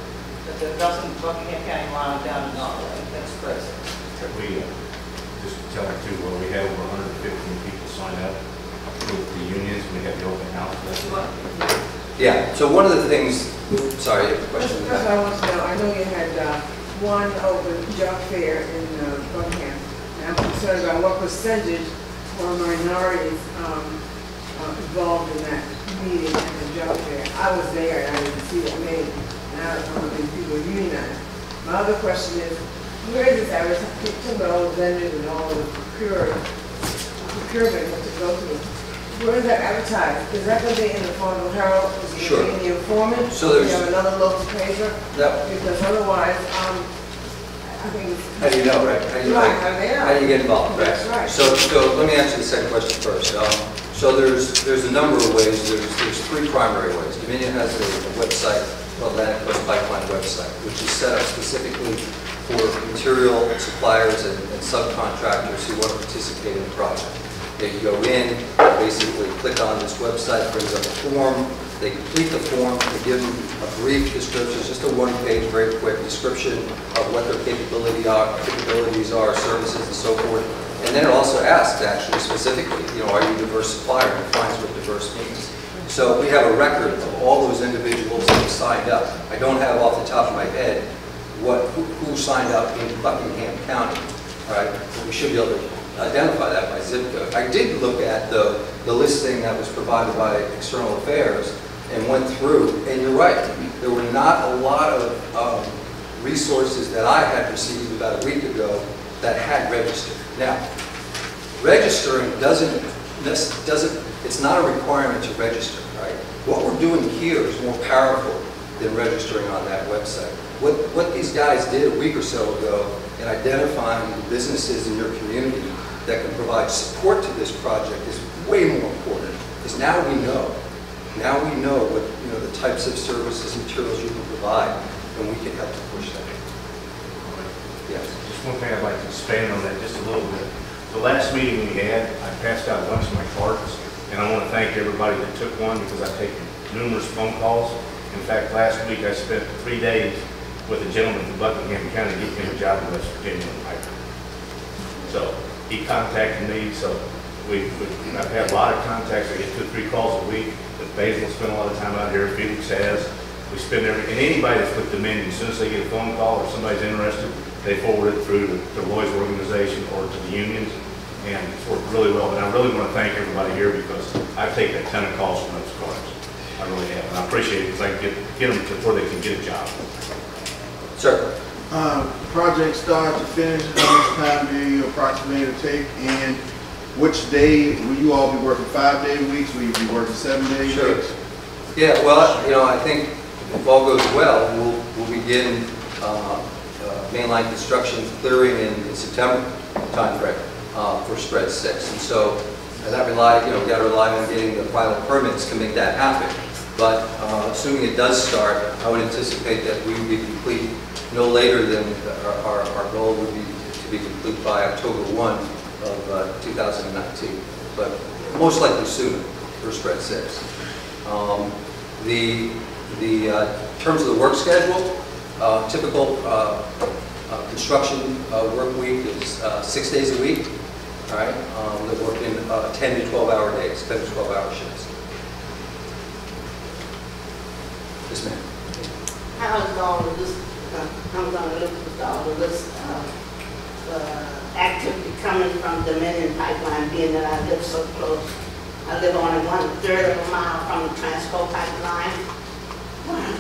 Speaker 5: The Dustin Buckingham County line down to Nottaway. That's Spread 6.
Speaker 20: We just tell them too, well, we had over 115 people sign up with the unions. We had the open house.
Speaker 19: yeah. So one of the things, sorry, you have a question.
Speaker 21: First, I want to know, I know you had one open job fair in Buckingham. And I'm concerned about what percentage were minorities involved in that meeting at the job fair. I was there and I didn't see that many. And I don't know if people unionized. My other question is, where is this advertising? All the vendors and all the procurement to go through. Where is that advertised? Is that going to be in the Fargo Herald? Is it
Speaker 19: Sure.
Speaker 21: going to be in the Informant?
Speaker 19: So there's-
Speaker 21: You have another local paper?
Speaker 19: Yep.
Speaker 21: Because otherwise, I think it's...
Speaker 19: How do you know, right? How do you,
Speaker 21: Right, how do they know?
Speaker 19: how do you get involved, right?
Speaker 21: That's right.
Speaker 19: So let me answer the second question first. So there's a number of ways. There's three primary ways. Dominion has a website called Atlantic Coast Pipeline website, which is set up specifically for material suppliers and subcontractors who want to participate in the project. They go in, basically click on this website, brings up a form, they complete the form, they give them a brief description, just a one-page, very quick description of what their capabilities are, services and so forth. And then it also asks, actually, specifically, are you a diverse supplier? And defines what diverse means. So we have a record of all those individuals that have signed up. I don't have off the top of my head who signed up in Buckingham County, right? But we should be able to identify that by zip code. I did look at the listing that was provided by External Affairs and went through, and you're right, there were not a lot of resources that I had received about a week ago that had registered. Now, registering it's not a requirement to register, right? What we're doing here is more powerful than registering on that website. What these guys did a week or so ago in identifying the businesses in your community that can provide support to this project is way more important, because now we know what the types of services and materials you can provide, and we can help to push that. Yes.
Speaker 20: Just one thing I'd like to expand on that just a little bit. The last meeting we had, I passed out a bunch of my cards, and I want to thank everybody that took one because I've taken numerous phone calls. In fact, last week I spent 3 days with a gentleman from Buckingham County to get him a job in West Virginia on pipe. So he contacted me, so I've had a lot of contacts. I get 2 or 3 calls a week. But Basil spent a lot of time out here, Felix has. We spend and anybody that's with Dominion, as soon as they get a phone call or somebody's interested, they forward it through to Lloyd's organization or to the unions, and it's worked really well. And I really want to thank everybody here because I've taken a ton of calls from those cards. I really have, and I appreciate it because I can get them before they can get a job.
Speaker 19: Sir.
Speaker 18: Project start to finish, how much time do you approximate or take, and which day will you all be working? 5-day weeks? Will you be working 7-day
Speaker 19: Sure.
Speaker 18: weeks?
Speaker 19: Yeah, well, I think if all goes well, we'll begin mainline construction clearing in September timeframe for spread 6. And so, and that relies, we got to rely on getting the final permits to make that happen. But assuming it does start, I would anticipate that we would be complete no later than our goal would be to be complete by October 1 of 2019. But most likely sooner for spread 6. The terms of the work schedule, typical construction work week is 6 days a week. All right, they're working 10 to 12-hour days, 10 to 12-hour shifts. Yes, ma'am.
Speaker 5: How is all of this, I'm going to look at all of this activity coming from Dominion Pipeline, being that I live so close. I live only 1/3 of a mile from the Transco Pipeline,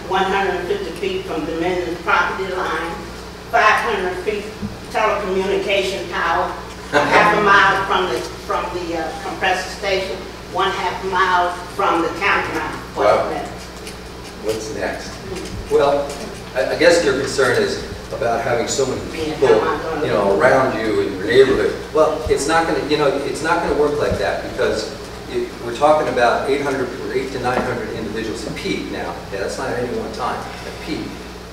Speaker 5: 150 feet from Dominion's property line, 500 feet telecommunication tower, half a mile from the compressor station, 1/2 mile from the campground.
Speaker 19: Wow. What's next? Well, I guess your concern is about having so many people, around you in your neighborhood. Well, it's not going to, it's not going to work like that because we're talking about 800 or 800 to 900 individuals at peak now. Yeah, that's not at any one time, at peak.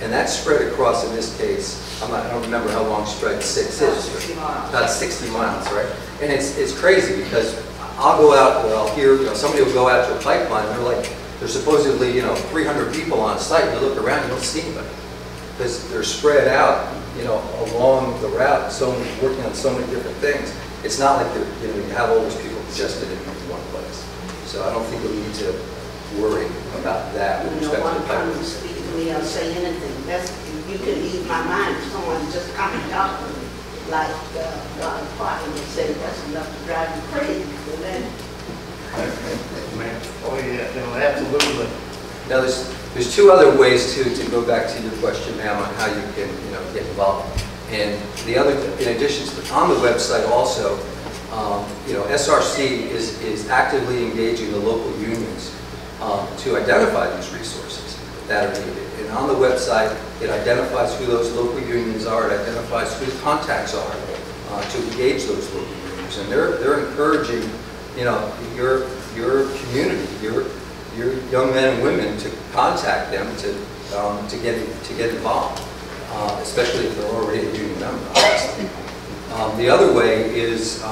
Speaker 19: And that's spread across, in this case, I don't remember how long spread 6 is. About 60 miles, right? And it's crazy because I'll go out, or I'll hear, somebody will go out to a pipeline, and they're like, there's supposedly, 300 people on site. You look around, you don't see anybody because they're spread out, along the route, working on so many different things. It's not like you have all those people congested in one place. So I don't think we need to worry about that with respect to the pipeline.
Speaker 5: No one comes to speak to me or say anything. You can ease my mind if someone just come and talk to me, like Don Parton would say, that's enough to drive you crazy.
Speaker 6: Oh yeah, absolutely.
Speaker 19: Now there's 2 other ways to go back to your question, ma'am, on how you can get involved. And the other, in addition to on the website also, SRC is actively engaging the local unions to identify these resources that are needed. And on the website, it identifies who those local unions are, it identifies who the contacts are to engage those local unions. And they're encouraging, your community, your young men and women to contact them to get involved, especially if they're already a union member, obviously. The other way is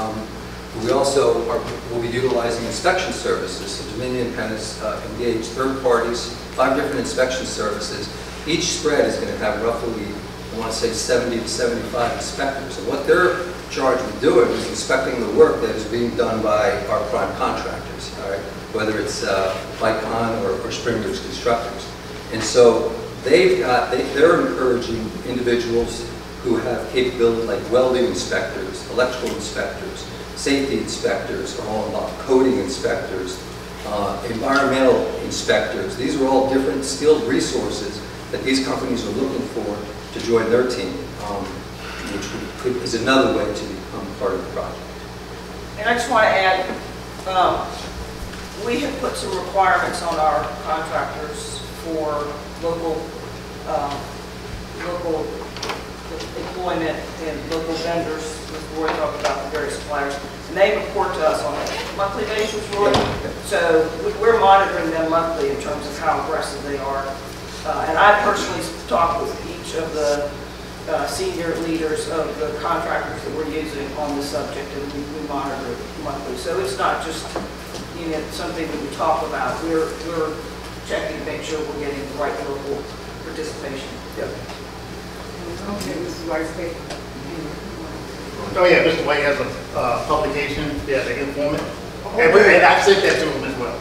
Speaker 19: we also will be utilizing inspection services. So Dominion has engaged third parties, 5 different inspection services. Each spread is going to have roughly, I want to say 70 to 75 inspectors. And what they're charged with doing is inspecting the work that is being done by our prime contractors, all right? Whether it's Vicon or Springer's Constructors. And so they're encouraging individuals who have capability like welding inspectors, electrical inspectors, safety inspectors are all involved, coding inspectors, environmental inspectors. These are all different skilled resources that these companies are looking for to join their team, which is another way to become part of the project.
Speaker 5: And I just want to add, we have put some requirements on our contractors for local employment and local vendors. Roy talked about the various suppliers, and they report to us on a monthly basis, Roy. So we're monitoring them monthly in terms of how aggressive they are. And I personally talked with each of the senior leaders of the contractors that we're using on the subject, and we monitor it monthly. So it's not just something that we talk about. We're checking to make sure we're getting the right local participation.
Speaker 19: Yep.
Speaker 21: Okay, Mr. Vice Chair.
Speaker 6: Oh yeah, Mr. White has a publication, yeah, the informant. And I sent that to him as well.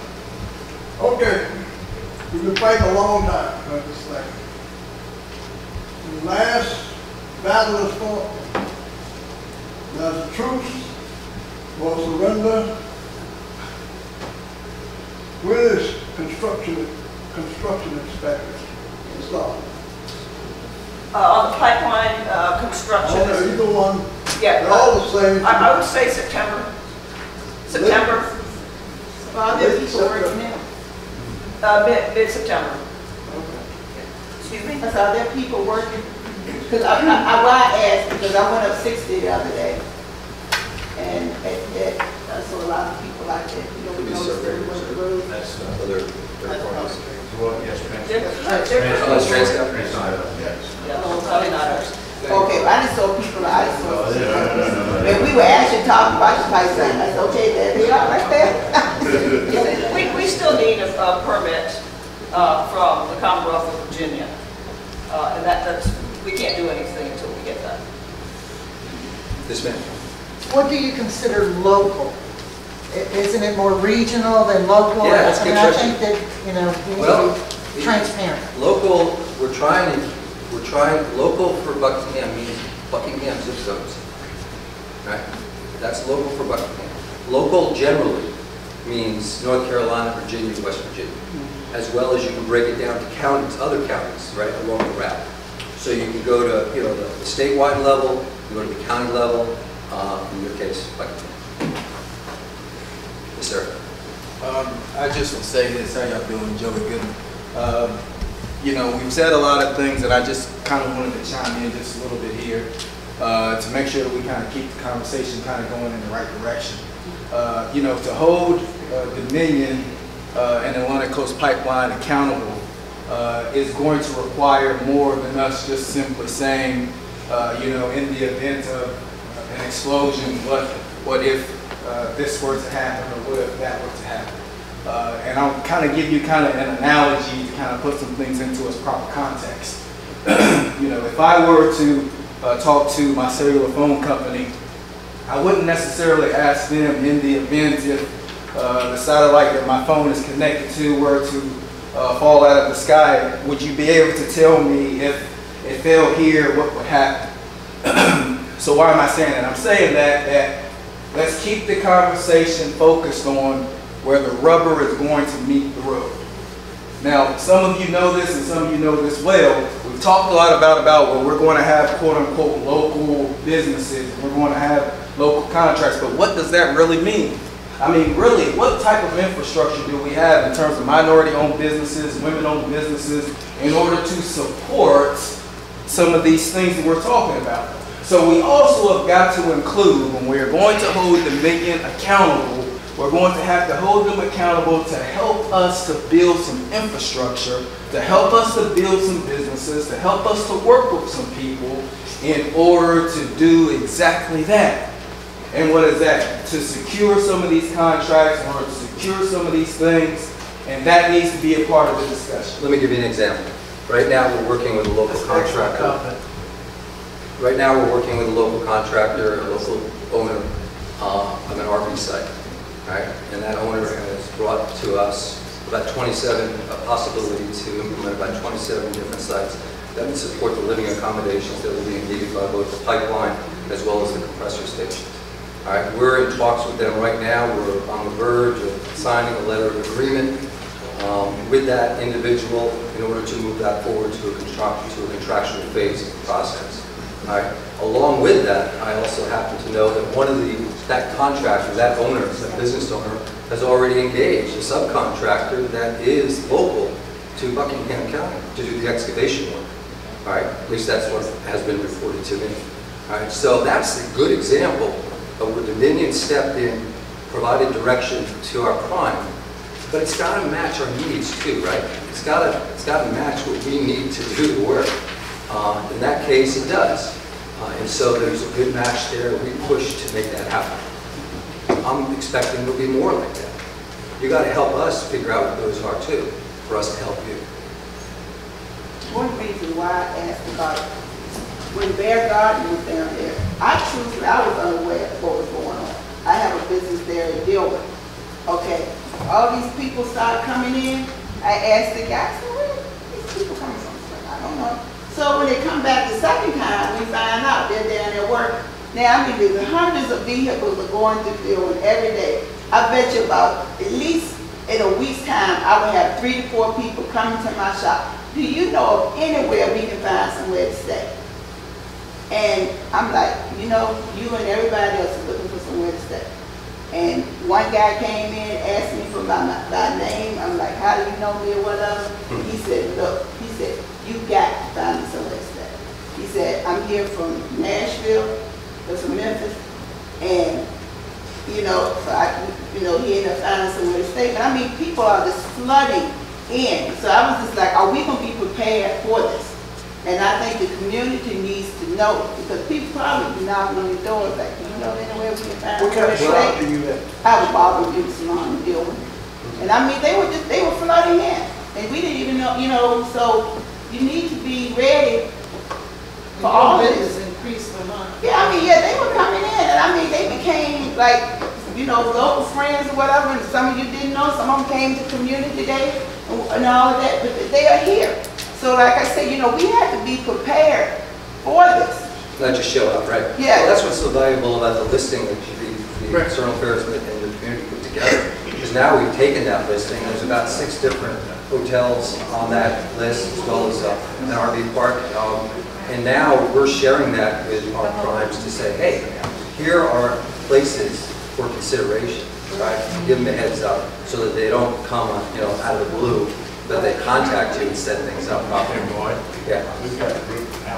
Speaker 16: Okay, we've been fighting a long time about this thing. The last battle is fought. There's a truce or surrender. Where is construction inspectors installed?
Speaker 5: On the pipeline construction.
Speaker 16: Okay, either one.
Speaker 5: Yeah,
Speaker 16: they're all the same.
Speaker 5: I would say September. September.
Speaker 21: Well, there's people working now.
Speaker 5: Mid-September. Excuse me?
Speaker 21: That's how there are people working. Because why I asked, because I went up 60 the other day. And I saw a lot of people out there.
Speaker 19: Could be surveyors. That's other third parties.
Speaker 21: Okay, well, I just saw people, I just saw and we were actually talking about the pipeline. I said, okay, there they are, right there.
Speaker 5: We still need a permit from the Commonwealth of Virginia. And that's, we can't do anything until we get that.
Speaker 19: This man.
Speaker 10: What do you consider local? Isn't it more regional than local?
Speaker 19: Yeah, that's a good question.
Speaker 10: I think that, we need to be transparent.
Speaker 19: Local, we're trying, local for Buckingham means Buckingham zip codes, right? That's local for Buckingham. Local generally means North Carolina, Virginia, West Virginia, as well as you can break it down to counties, other counties, right, along the route. So you can go to, the statewide level, you go to the county level, in your case, Buckingham. Yes, sir.
Speaker 22: I just want to say this, how y'all doing, Joey Goodman. We've said a lot of things, and I just kind of wanted to chime in just a little bit here to make sure that we kind of keep the conversation kind of going in the right direction. To hold Dominion and Atlantic Coast Pipeline accountable is going to require more than us just simply saying, in the event of an explosion, what if this were to happen, or what if that were to happen? And I'll kind of give you kind of an analogy to kind of put some things into its proper context. If I were to talk to my cellular phone company, I wouldn't necessarily ask them in the event if the satellite that my phone is connected to were to fall out of the sky, would you be able to tell me if it fell here, what would happen? So why am I saying that? I'm saying that let's keep the conversation focused on where the rubber is going to meet the road. Now, some of you know this and some of you know this well. We've talked a lot about where we're going to have quote unquote local businesses. We're going to have local contracts, but what does that really mean? I mean, really, what type of infrastructure do we have in terms of minority-owned businesses, women-owned businesses, in order to support some of these things that we're talking about? So we also have got to include, when we're going to hold Dominion accountable, we're going to have to hold them accountable to help us to build some infrastructure, to help us to build some businesses, to help us to work with some people in order to do exactly that. And what is that? To secure some of these contracts, in order to secure some of these things, and that needs to be a part of the discussion.
Speaker 19: Let me give you an example. Right now, we're working with a local contractor. Right now, we're working with a local contractor, a local owner of an RV site, right? And that owner has brought to us about 27, a possibility to implement about 27 different sites that would support the living accommodations that will be needed by both the pipeline as well as the compressor stations. All right, we're in talks with them right now. We're on the verge of signing a letter of agreement with that individual in order to move that forward to a contractual phase of the process. All right. Along with that, I also happen to know that that contractor, that owner, that business owner, has already engaged a subcontractor that is local to Buckingham County to do the excavation work. All right, at least that's what has been reported to me. All right, so that's a good example of where Dominion stepped in, provided direction to our prime, but it's got to match our needs too, right? It's got to match what we need to do the work. In that case, it does. And so there's a good match there. We push to make that happen. I'm expecting there'll be more like that. You got to help us figure out what those are too, for us to help you.
Speaker 5: One reason why I asked about it, when Bear Garden was down there, I was unaware of what was going on. I have a business there in Dillon. Okay, all these people started coming in. I asked the guy, so where are these people coming from? I don't know. So when they come back the second time, we find out they're down there working. Now, I mean, there's hundreds of vehicles are going through Dillon every day. I bet you about, at least in a week's time, I would have 3 to 4 people coming to my shop. Do you know of anywhere we can find somewhere to stay? And I'm like, you know, you and everybody else are looking for somewhere to stay. And one guy came in, asked me for my name. I'm like, how do you know me or whatever? He said, look, he said, you got to find me somewhere to stay. He said, I'm here from Nashville, or from Memphis, and, you know, so he ended up finding somewhere to stay. But I mean, people are just flooding in. So I was just like, are we going to be prepared for this? And I think the community needs to know, because people probably be knocking on the doors like, do you know anywhere we can find
Speaker 12: What kind of shop do you have?
Speaker 5: I have a barber and beauty salon to deal with. And I mean, they were flooding in. And we didn't even know, you know, so you need to be ready for all of this. Yeah, I mean, yeah, they were coming in, and I mean, they became like, you know, local friends or whatever, and some of you didn't know, some of them came to community day and all of that, but they are here. So like I said, you know, we have to be prepared for this.
Speaker 19: Not just show up, right?
Speaker 5: Yeah.
Speaker 19: Well, that's what's so valuable about the listing that the external affairs and the community put together. Because now we've taken that listing. There's about 6 different hotels on that list, as well as an RV park. And now we're sharing that with our primes to say, hey, here are places for consideration, right? Give them a heads up so that they don't come, out of the blue, that they contact you and set things up properly. Yeah.
Speaker 20: We've got a group, a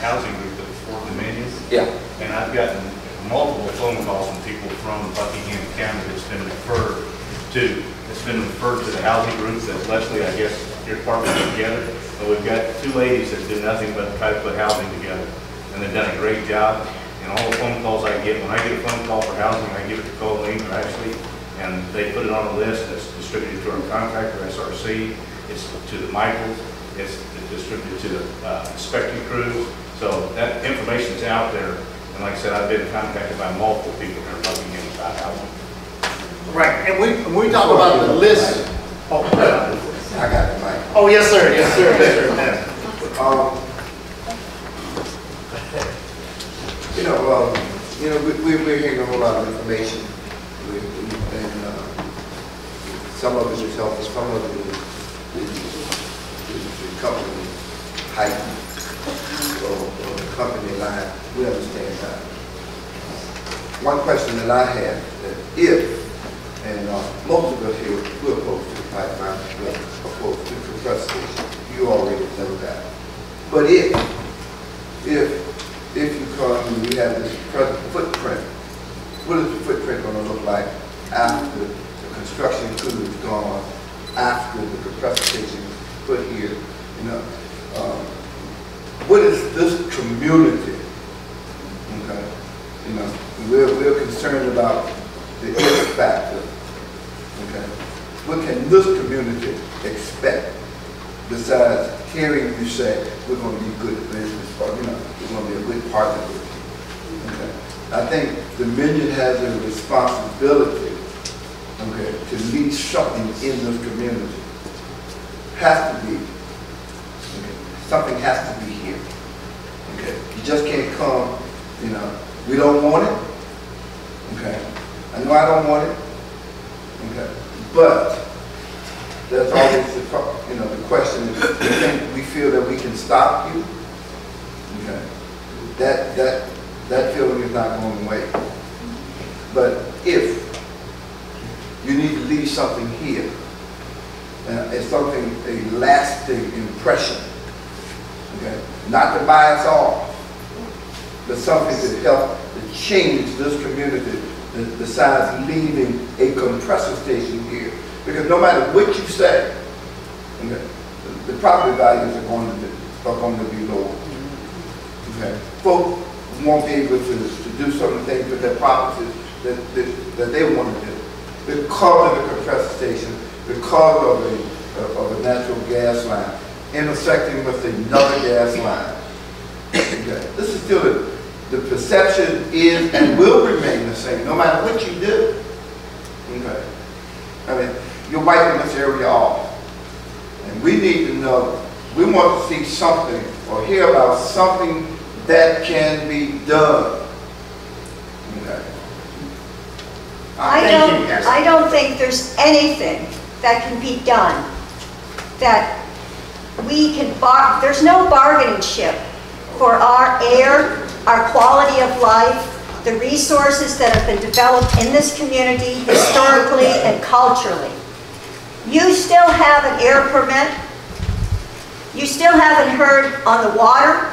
Speaker 20: housing group at Dominion.
Speaker 19: Yeah.
Speaker 20: And I've gotten multiple phone calls from people from Buckingham County that's been referred to. It's been referred to the housing groups that Leslie, I guess, your department put together. But we've got 2 ladies that do nothing but try to put housing together. And they've done a great job. And all the phone calls I get, when I get a phone call for housing, I give it to Colleen or Ashley, and they put it on a list that's distributed to our contractor, SRC. It's to the Michaels. It's distributed to the inspection crews. So that information is out there. And like I said, I've been contacted by multiple people here in Buckingham about housing.
Speaker 6: Right, and we talk about the list. Oh,
Speaker 2: I got it, Mike.
Speaker 6: Oh, yes, sir. Yes, sir. Yes,
Speaker 2: sir. We're hearing a whole lot of information, and some of it is helpful, some of it is company hype or company line. We understand that. one question that I have, that if, and most of us here, we're opposed to the pipeline, we're opposed to the compressor station. You already know that. But if you come and you have this present footprint, what is the footprint going to look like after the construction crew is gone, after the compressor station is put here? You know, what is this community? Okay, you know, we're concerned about the if factor. Okay, what can this community expect besides hearing you say we're going to be good business partners, you know, we're going to be a good partner with you? Okay, I think the Dominion has a responsibility, okay, to lead something in this community. Has to be. Okay, something has to be here. Okay, you just can't come. You know, we don't want it. Okay, I know I don't want it. Okay, but that's always the, you know, the question is, do you think we feel that we can stop you? Okay, that feeling is not going away. But if you need to leave something here, it's something, a lasting impression. Okay, not to buy us off, but something to help to change this community besides leaving a compressor station here. Because no matter what you say, okay, the property values are going to be low. Okay, folks won't be able to do certain things with their properties that they want to do because of the compressor station, because of a natural gas line intersecting with another gas line. Okay, this is still the perception is and will remain the same no matter what you do. Okay, I mean, you're wiping this area off. And we need to know, we want to see something or hear about something that can be done. Okay.
Speaker 3: I don't think there's anything that can be done that we can, there's no bargaining chip for our air, our quality of life, the resources that have been developed in this community historically and culturally. You still have an air permit. You still haven't heard on the water.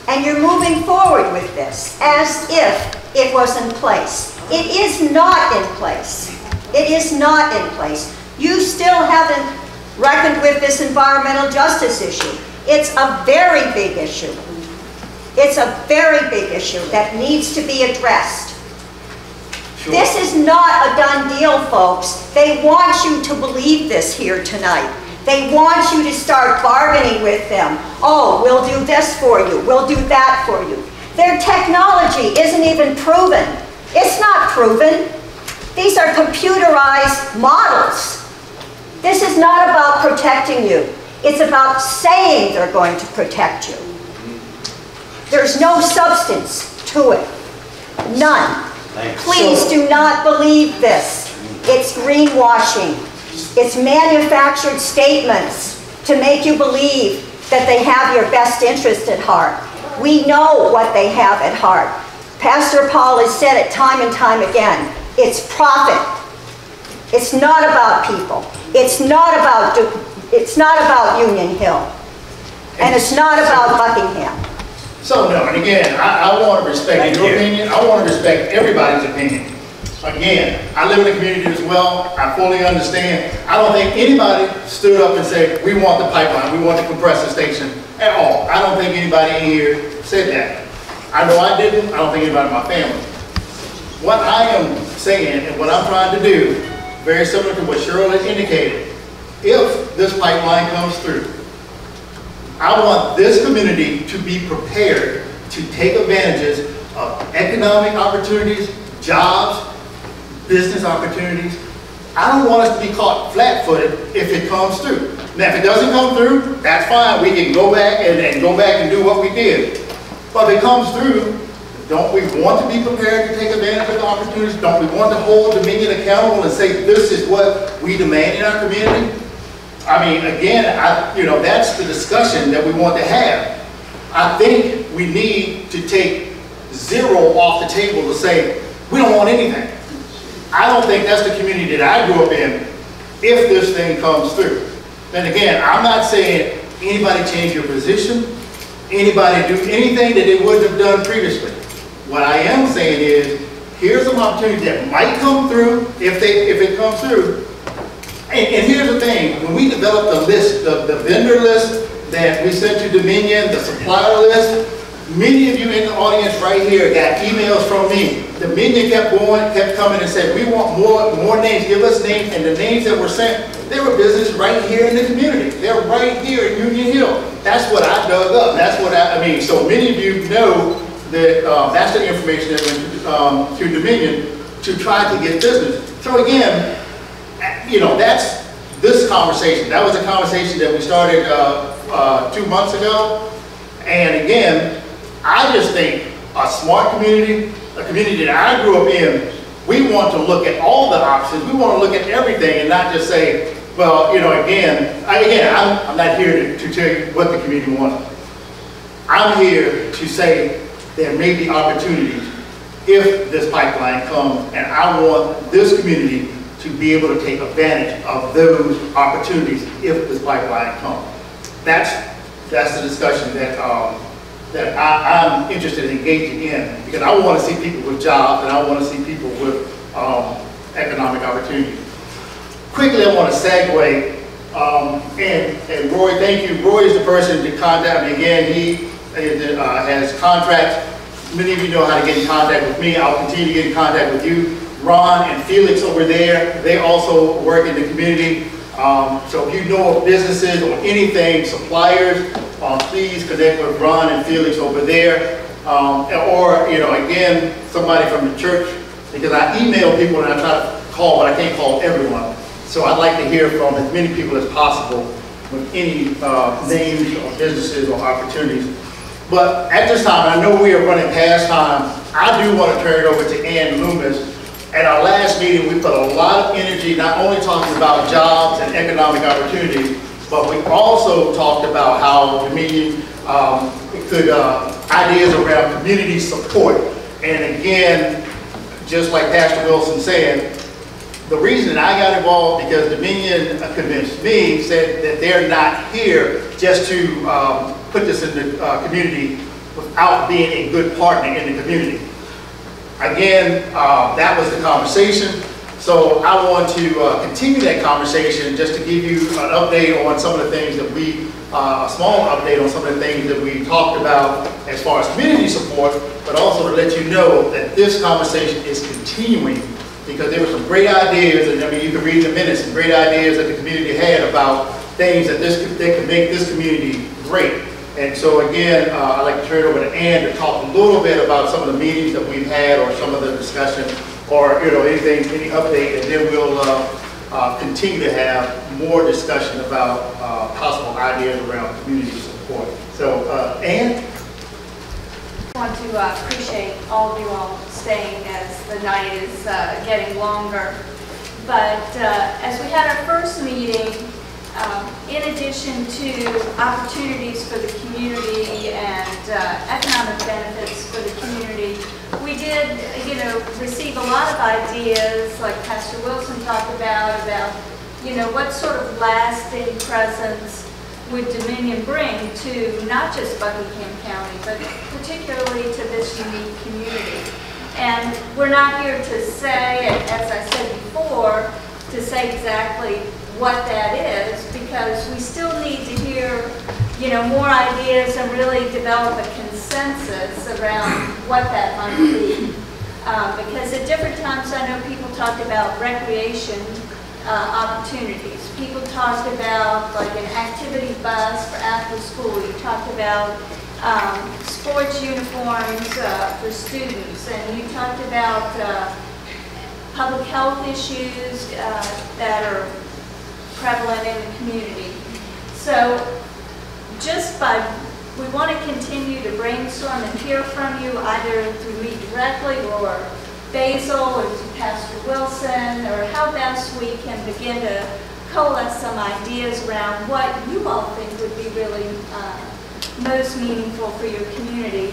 Speaker 3: And you're moving forward with this as if it was in place. It is not in place. It is not in place. You still haven't reckoned with this environmental justice issue. It's a very big issue. It's a very big issue that needs to be addressed. Sure. This is not a done deal, folks. They want you to believe this here tonight. They want you to start bargaining with them. Oh, we'll do this for you. We'll do that for you. Their technology isn't even proven. It's not proven. These are computerized models. This is not about protecting you. It's about saying they're going to protect you. There's no substance to it. None. Please do not believe this. It's greenwashing. It's manufactured statements to make you believe that they have your best interest at heart. We know what they have at heart. Pastor Paul has said it time and time again. It's profit. It's not about people. It's not about Union Hill. And it's not about Buckingham.
Speaker 6: So no, and again, I want to respect your opinion. I want to respect everybody's opinion. Again, I live in the community as well. I fully understand. I don't think anybody stood up and said, we want the pipeline, we want the compressor station at all. I don't think anybody in here said that. I know I didn't. I don't think anybody in my family. What I am saying and what I'm trying to do, very similar to what Cheryl has indicated, if this pipeline comes through, I want this community to be prepared to take advantages of economic opportunities, jobs, business opportunities. I don't want us to be caught flat-footed if it comes through. Now, if it doesn't come through, that's fine. We can go back and do what we did. But if it comes through, don't we want to be prepared to take advantage of the opportunities? Don't we want to hold Dominion accountable and say this is what we demand in our community? I mean, again, that's the discussion that we want to have. I think we need to take zero off the table to say, we don't want anything. I don't think that's the community that I grew up in if this thing comes through. And again, I'm not saying anybody change your position, anybody do anything that they wouldn't have done previously. What I am saying is, here's some opportunity that might come through if it comes through. And here's the thing, when we developed the list, the vendor list that we sent to Dominion, the supplier list, many of you in the audience right here got emails from me. Dominion kept coming and said, we want more names, give us names, and the names that were sent, they were business right here in the community. They're right here in Union Hill. That's what I dug up. That's what I mean. So many of you know that that's the information that went to Dominion to try to get business. So again, you know, that's this conversation. That was a conversation that we started 2 months ago. And again, I just think a smart community, a community that I grew up in, we want to look at all the options. We want to look at everything and not just say, well, you know, I'm not here to tell you what the community wants. I'm here to say there may be opportunities if this pipeline comes, and I want this community to be able to take advantage of those opportunities if this pipeline comes. That's the discussion that I'm interested in engaging in, because I want to see people with jobs and I want to see people with economic opportunity. Quickly, I want to segue, and Roy, thank you. Roy is the person to contact me again. He has contracts. Many of you know how to get in contact with me. I'll continue to get in contact with you. Ron and Felix over there, they also work in the community. So if you know of businesses or anything, suppliers, please connect with Ron and Felix over there. Or, you know, again, somebody from the church, because I email people and I try to call, but I can't call everyone. So I'd like to hear from as many people as possible with any names or businesses or opportunities. But at this time, I know we are running past time. I do want to turn it over to Ann Loomis. At our last meeting, we put a lot of energy not only talking about jobs and economic opportunities, but we also talked about how Dominion could, ideas around community support. And again, just like Pastor Wilson said, the reason that I got involved because Dominion convinced me, said that they're not here just to put this in the community without being a good partner in the community. Again, that was the conversation. So I want to continue that conversation just to give you an update on some of the things that a small update on some of the things that we talked about as far as community support, but also to let you know that this conversation is continuing because there were some great ideas, and I mean, you can read in the minutes, some great ideas that the community had about things that could make this community great. And so again, I'd like to turn it over to Ann to talk a little bit about some of the meetings that we've had or some of the discussion or, you know, anything, any update, and then we'll continue to have more discussion about possible ideas around community support. So, Ann?
Speaker 7: I want to appreciate all of you all staying as the night is getting longer. But as we had our first meeting, in addition to opportunities for the community and economic benefits for the community, we did, you know, receive a lot of ideas, like Pastor Wilson talked about, you know, what sort of lasting presence would Dominion bring to not just Buckingham County, but particularly to this unique community. And we're not here to say, as I said before, to say exactly what that is, because we still need to hear, you know, more ideas and really develop a consensus around what that might be. Because at different times, I know people talked about recreation opportunities. People talked about like an activity bus for after school. You talked about sports uniforms for students, and you talked about public health issues that are prevalent in the community. So we want to continue to brainstorm and hear from you either through me directly or Basil or to Pastor Wilson, or how best we can begin to coalesce some ideas around what you all think would be really most meaningful for your community.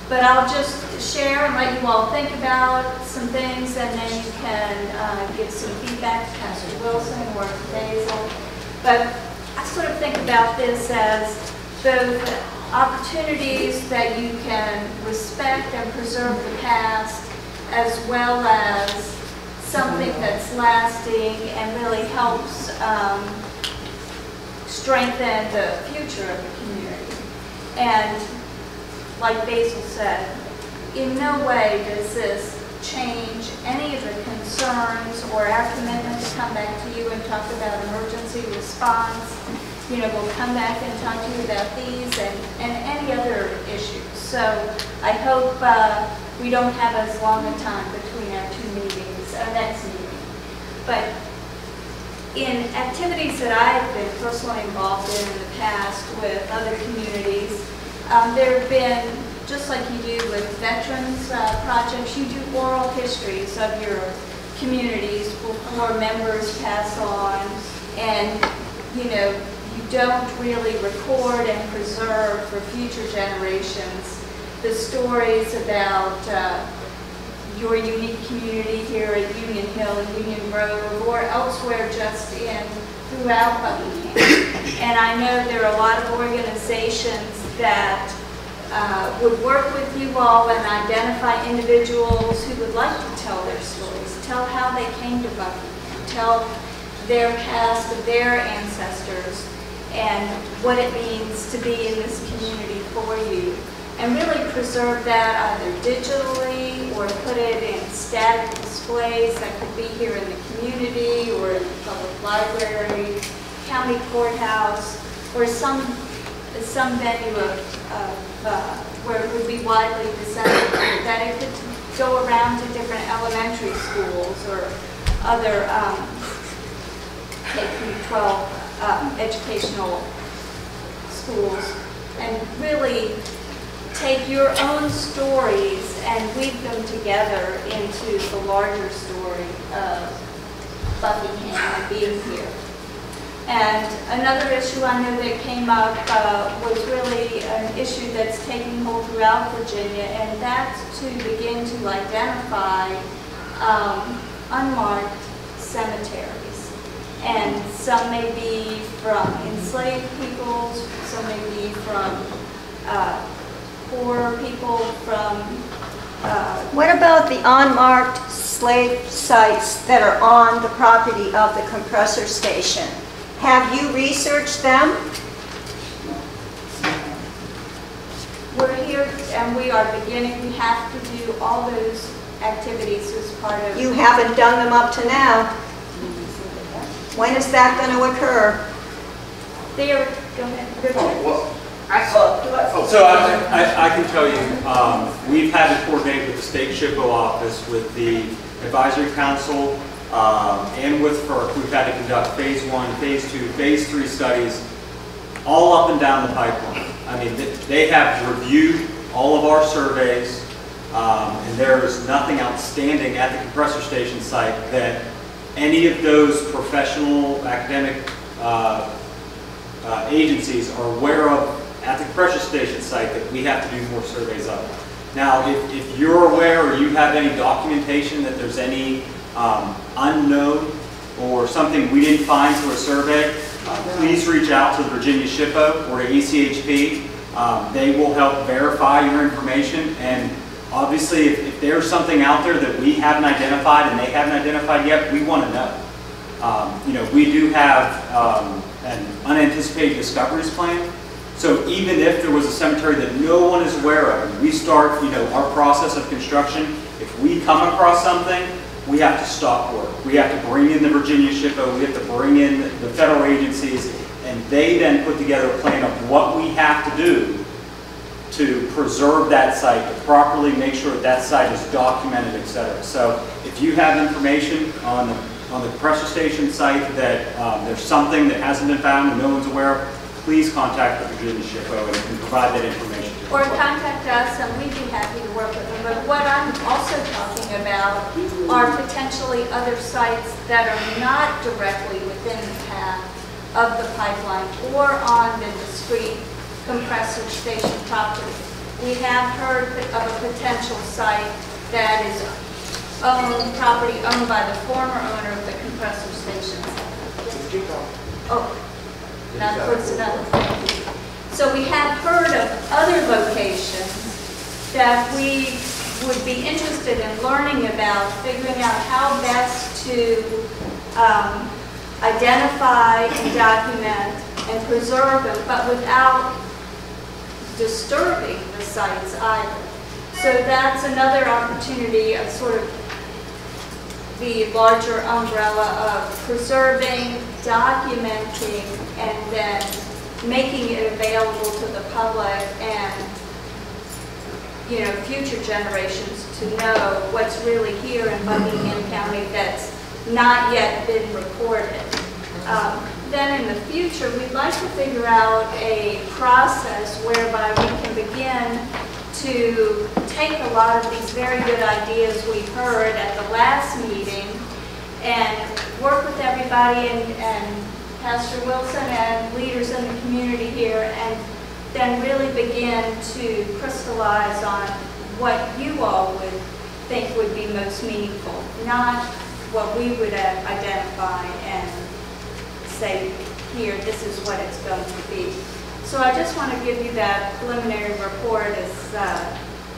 Speaker 7: But I'll just share and let you all think about some things, and then you can give some feedback to Pastor Wilson or to Basil. But I sort of think about this as both opportunities that you can respect and preserve the past, as well as something that's lasting and really helps strengthen the future of the community. And like Basil said, in no way does this change any of the concerns or our commitment to come back to you and talk about emergency response. You know, we'll come back and talk to you about these and any other issues. So I hope we don't have as long a time between our two meetings, our next meeting. But in activities that I've been personally involved in the past with other communities, there have been, just like you do with veterans projects, you do oral histories of your communities before members pass on, and you know, you don't really record and preserve for future generations the stories about your unique community here at Union Hill and Union Grove or elsewhere just throughout Buckingham. And I know there are a lot of organizations that would work with you all and identify individuals who would like to tell their stories, tell how they came to Buckingham, tell their past of their ancestors and what it means to be in this community for you. And really preserve that either digitally or put it in static displays that could be here in the community or in the public library, county courthouse, or some venue where it would be widely disseminated, that it could go around to different elementary schools or other K-12 educational schools, and really take your own stories and weave them together into the larger story of Buckingham and being here. And another issue I know that came up was really an issue that's taking hold throughout Virginia, and that's to begin to identify unmarked cemeteries. And some may be from enslaved peoples, some may be from poor people, from...
Speaker 3: What about the unmarked slave sites that are on the property of the compressor station? Have you researched them?
Speaker 7: We're here and we are beginning. We have to do all those activities as part of...
Speaker 3: You haven't done them up to now. When is that going to occur?
Speaker 7: There, go ahead. Richard.
Speaker 1: So I can tell you, we've had to coordinate with the State SHPO office, with the Advisory Council, and with FERC. We've had to conduct phase 1, phase 2, phase 3 studies all up and down the pipeline. I mean, they have reviewed all of our surveys, and there is nothing outstanding at the compressor station site that any of those professional academic agencies are aware of at the compressor station site that we have to do more surveys of. Now, if you're aware or you have any documentation that there's any unknown or something we didn't find through a survey, please reach out to the Virginia SHPO or to ECHP. They will help verify your information, and obviously if there's something out there that we haven't identified and they haven't identified yet, we want to know. You know, we do have an unanticipated discoveries plan. So even if there was a cemetery that no one is aware of, we start, you know, our process of construction. If we come across something, we have to stop work. We have to bring in the Virginia SHPO, we have to bring in the federal agencies, and they then put together a plan of what we have to do to preserve that site, to properly make sure that that site is documented, etc. So if you have information on the compressor station site that there's something that hasn't been found and no one's aware of, please contact the Virginia SHPO and provide that information.
Speaker 7: Or contact us and we'd be happy to work with them. But what I'm also talking about are potentially other sites that are not directly within the path of the pipeline or on the discrete compressor station property. we have heard of a potential site that is property owned by the former owner of the compressor station. Oh, not coincidental. So we have heard of other locations that we would be interested in learning about, figuring out how best to identify and document and preserve them, but without disturbing the sites either. So that's another opportunity of sort of the larger umbrella of preserving, documenting, and then making it available to the public and, you know, future generations to know what's really here in Buckingham County that's not yet been recorded. Then in the future, we'd like to figure out a process whereby we can begin to take a lot of these very good ideas we heard at the last meeting and work with everybody and Pastor Wilson and leaders in the community here, and then really begin to crystallize on what you all would think would be most meaningful, not what we would identify and say, here, this is what it's going to be. So I just want to give you that preliminary report as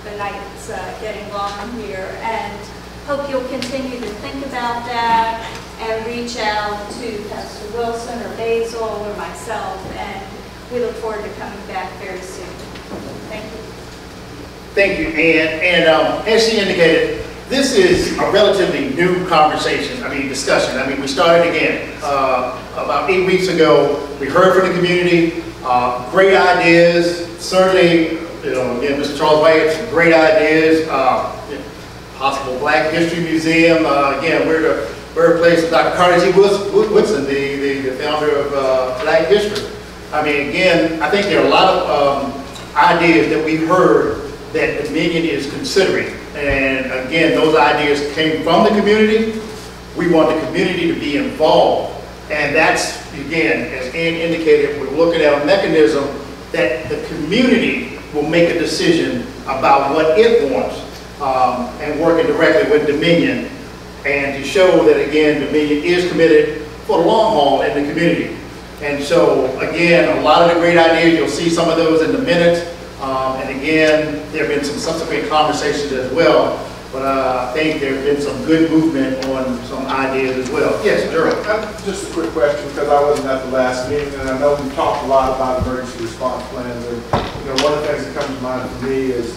Speaker 7: the night's getting long here, and hope you'll continue to think about that and reach out to Pastor Wilson or Basil or myself, and we look forward to coming back very soon. Thank you.
Speaker 6: Thank you, Ann. And as she indicated, this is a relatively new discussion. I mean, we started again about 8 weeks ago. We heard from the community, great ideas. Certainly, you know, again, Mr. Charles White, some great ideas. Possible Black History Museum. Again, we're the birthplace of Dr. Carter G. Woodson, the founder of Black History. I mean, again, I think there are a lot of ideas that we heard that Dominion is considering. And again, those ideas came from the community. We want the community to be involved. And that's, again, as Ann indicated, we're looking at a mechanism that the community will make a decision about what it wants, and working directly with Dominion, and to show that, again, Dominion is committed for the long haul in the community. And so, again, a lot of the great ideas, you'll see some of those in the minutes. And again, there have been some subsequent conversations as well, but I think there have been some good movement on some ideas as well. Yes, Gerald.
Speaker 13: Just a quick question, because I wasn't at the last meeting, and I know we talked a lot about emergency response plans. And you know, one of the things that comes to mind for me is,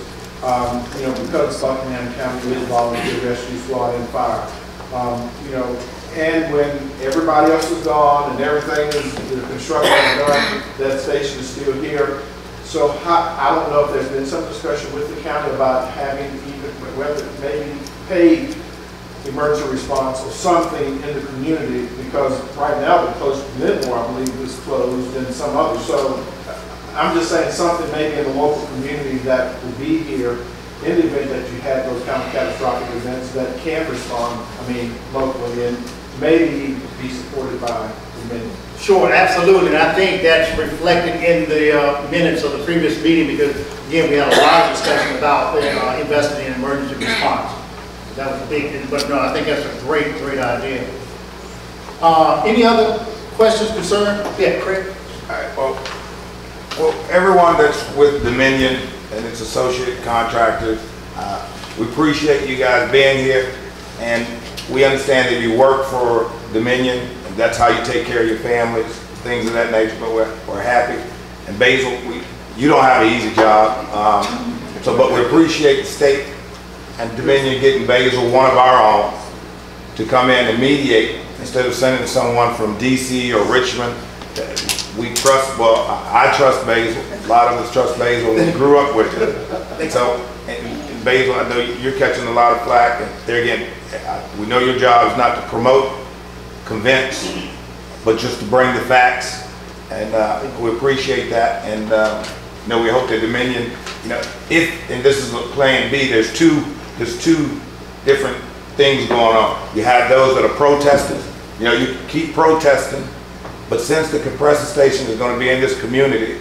Speaker 13: you know, because Buckingham County is volunteer rescue, squad, and fire. You know, and when everybody else is gone and everything is, the construction is done, that station is still here. So I don't know if there's been some discussion with the county about having even, whether maybe paid emergency response or something in the community, because right now the close to Midmore, I believe, is closed, and some others. So I'm just saying something maybe in the local community that will be here in the event that you had those kind of catastrophic events that can respond, I mean, locally, and maybe be supported by the Dominion.
Speaker 6: Sure, absolutely, and I think that's reflected in the minutes of the previous meeting, because again, we had a lot of discussion about investing in emergency response. That was a big thing, but no, I think that's a great idea. Any other questions, concerns? Yeah, Craig?
Speaker 14: All right, well, everyone that's with Dominion and its associate contractors, we appreciate you guys being here, and we understand that you work for Dominion. That's how you take care of your families, things of that nature, but we're happy. And Basil, you don't have an easy job, but we appreciate the state and Dominion getting Basil, one of our own, to come in and mediate instead of sending someone from DC or Richmond. We trust, well, I trust Basil. A lot of us trust Basil. We grew up with it. So, and Basil, I know you're catching a lot of flack, and there again, we know your job is not to promote, convince, but just to bring the facts, and we appreciate that. And you know, we hope that Dominion, you know, and this is a plan B, there's two different things going on. You have those that are protesting. You know, you keep protesting, but since the compressor station is going to be in this community,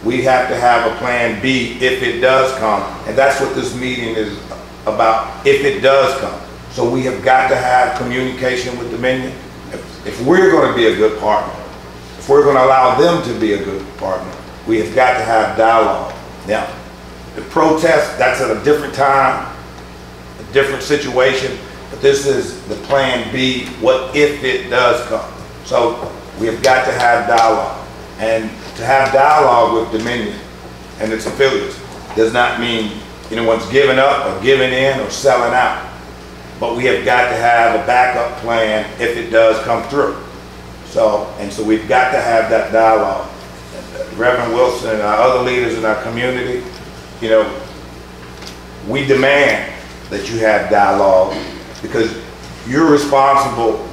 Speaker 14: we have to have a plan B if it does come. And that's what this meeting is about, if it does come. So we have got to have communication with Dominion. If we're going to be a good partner, if we're going to allow them to be a good partner, we have got to have dialogue. Now, the protest, that's at a different time, a different situation, but this is the plan B, what if it does come. So we have got to have dialogue. And to have dialogue with Dominion and its affiliates does not mean anyone's giving up or giving in or selling out. But we have got to have a backup plan if it does come through. So we've got to have that dialogue. Reverend Wilson and our other leaders in our community, you know, we demand that you have dialogue because you're responsible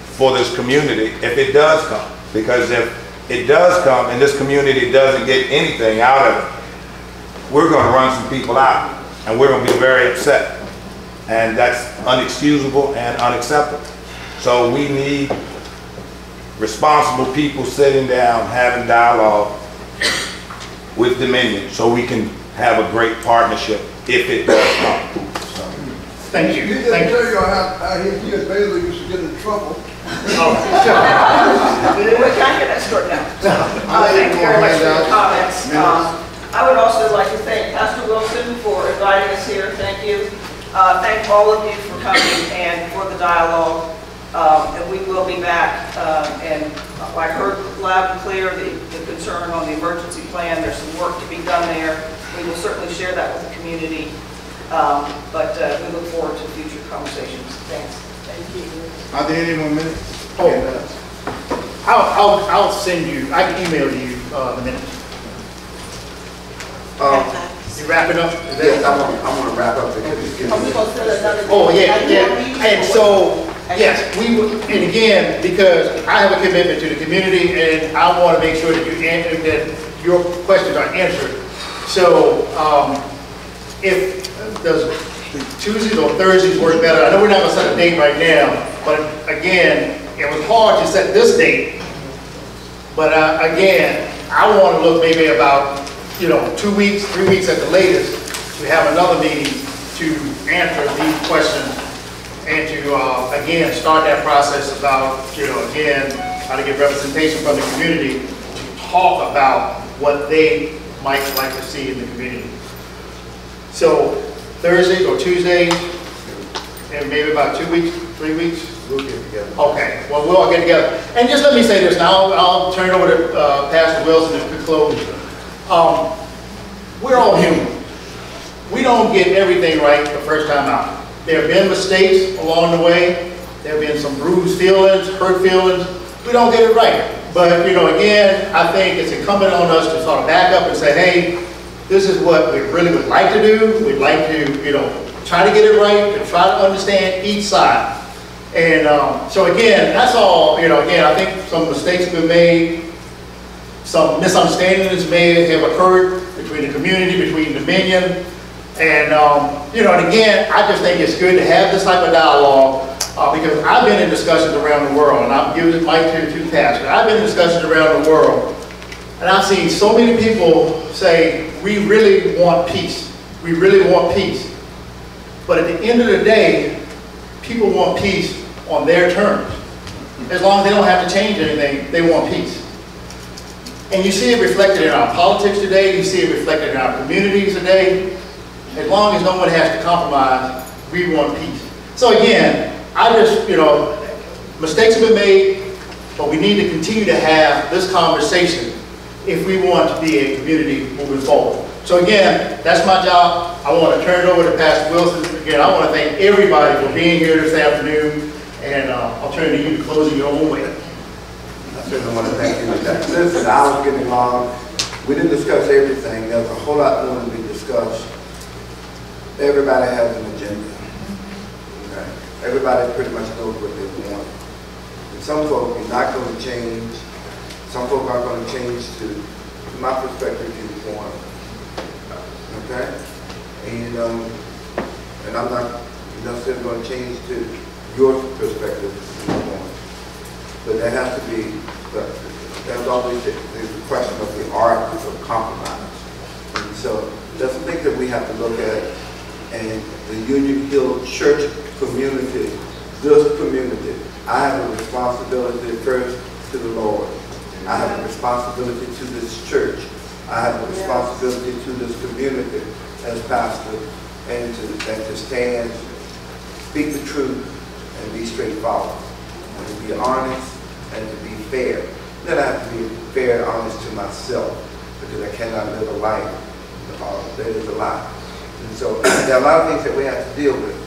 Speaker 14: for this community if it does come. Because if it does come and this community doesn't get anything out of it, we're going to run some people out and we're going to be very upset. And that's unexcusable and unacceptable. So we need responsible people sitting down, having dialogue with Dominion so we can have a great partnership if it does come. So.
Speaker 6: Thank you.
Speaker 16: You didn't tell you how he and Bailey used to get in trouble.
Speaker 5: Well, can I get that straightened out? Thank you very much for your comments. I would also like to thank Pastor Wilson for inviting us here. Thank you. Thank all of you for coming and for the dialogue. And we will be back. And I heard loud and clear the concern on the emergency plan. There's some work to be done there. We will certainly share that with the community. But we look forward to future conversations. Thanks.
Speaker 6: Thank you. Are there any more minutes? I'll send you, I can email you the minutes. You wrapping up?
Speaker 2: Yes, I want to wrap up because it's getting.
Speaker 6: Oh, yeah. And so, yes, and again, because I have a commitment to the community and I want to make sure that that your questions are answered. So, if does Tuesdays or Thursdays work better? I know we're not going to set a date right now, but again, it was hard to set this date. But again, I want to look maybe about 2 weeks, 3 weeks at the latest to have another meeting to answer these questions and to again start that process about again how to get representation from the community to talk about what they might like to see in the community. So Thursdays or Tuesdays, and maybe about 2 weeks, 3 weeks.
Speaker 2: We'll get together.
Speaker 6: Okay, well, we'll all get together. And just let me say this now, I'll turn it over to Pastor Wilson to close. We're all human. We don't get everything right the first time out. There have been mistakes along the way. There have been some bruised feelings, hurt feelings. We don't get it right. But, again, I think it's incumbent on us to sort of back up and say, hey, this is what we really would like to do. We'd like to, try to get it right, to try to understand each side. And so again, that's all, again, I think some mistakes have been made, some misunderstandings may have occurred between the community, between Dominion. And, and again, I just think it's good to have this type of dialogue because I've been in discussions around the world, and I'm giving my to Pastor. I've been in discussions around the world, and I've seen so many people say, we really want peace. We really want peace. But at the end of the day, people want peace on their terms. As long as they don't have to change anything, they want peace. And you see it reflected in our politics today, you see it reflected in our communities today. As long as no one has to compromise, we want peace. So again, I just, mistakes have been made, but we need to continue to have this conversation if we want to be a community moving forward. So again, that's my job. I want to turn it over to Pastor Wilson. Again, I want to thank everybody for being here this afternoon, and I'll turn to you to close in your own way.
Speaker 2: I certainly want to thank you. Listen, I was getting long. We didn't discuss everything. There's a whole lot more to be discussed. Everybody has an agenda. Okay? Everybody pretty much knows what they want. And some folks are not going to change. Some folks are going to change to my perspective, viewpoint. Okay? And I'm not necessarily going to change to your perspective, viewpoint. But there has to be, there's always the question of the art of look at, and the Union Hill Church community, this community, I have a responsibility first to the Lord. I have a responsibility to this church. I have a responsibility to this community as pastor, and to stand, speak the truth, and be straightforward, and to be honest, and to be fair. Then I have to be fair and honest to myself, because I cannot live a life that is a lie. And so there are a lot of things that we have to deal with.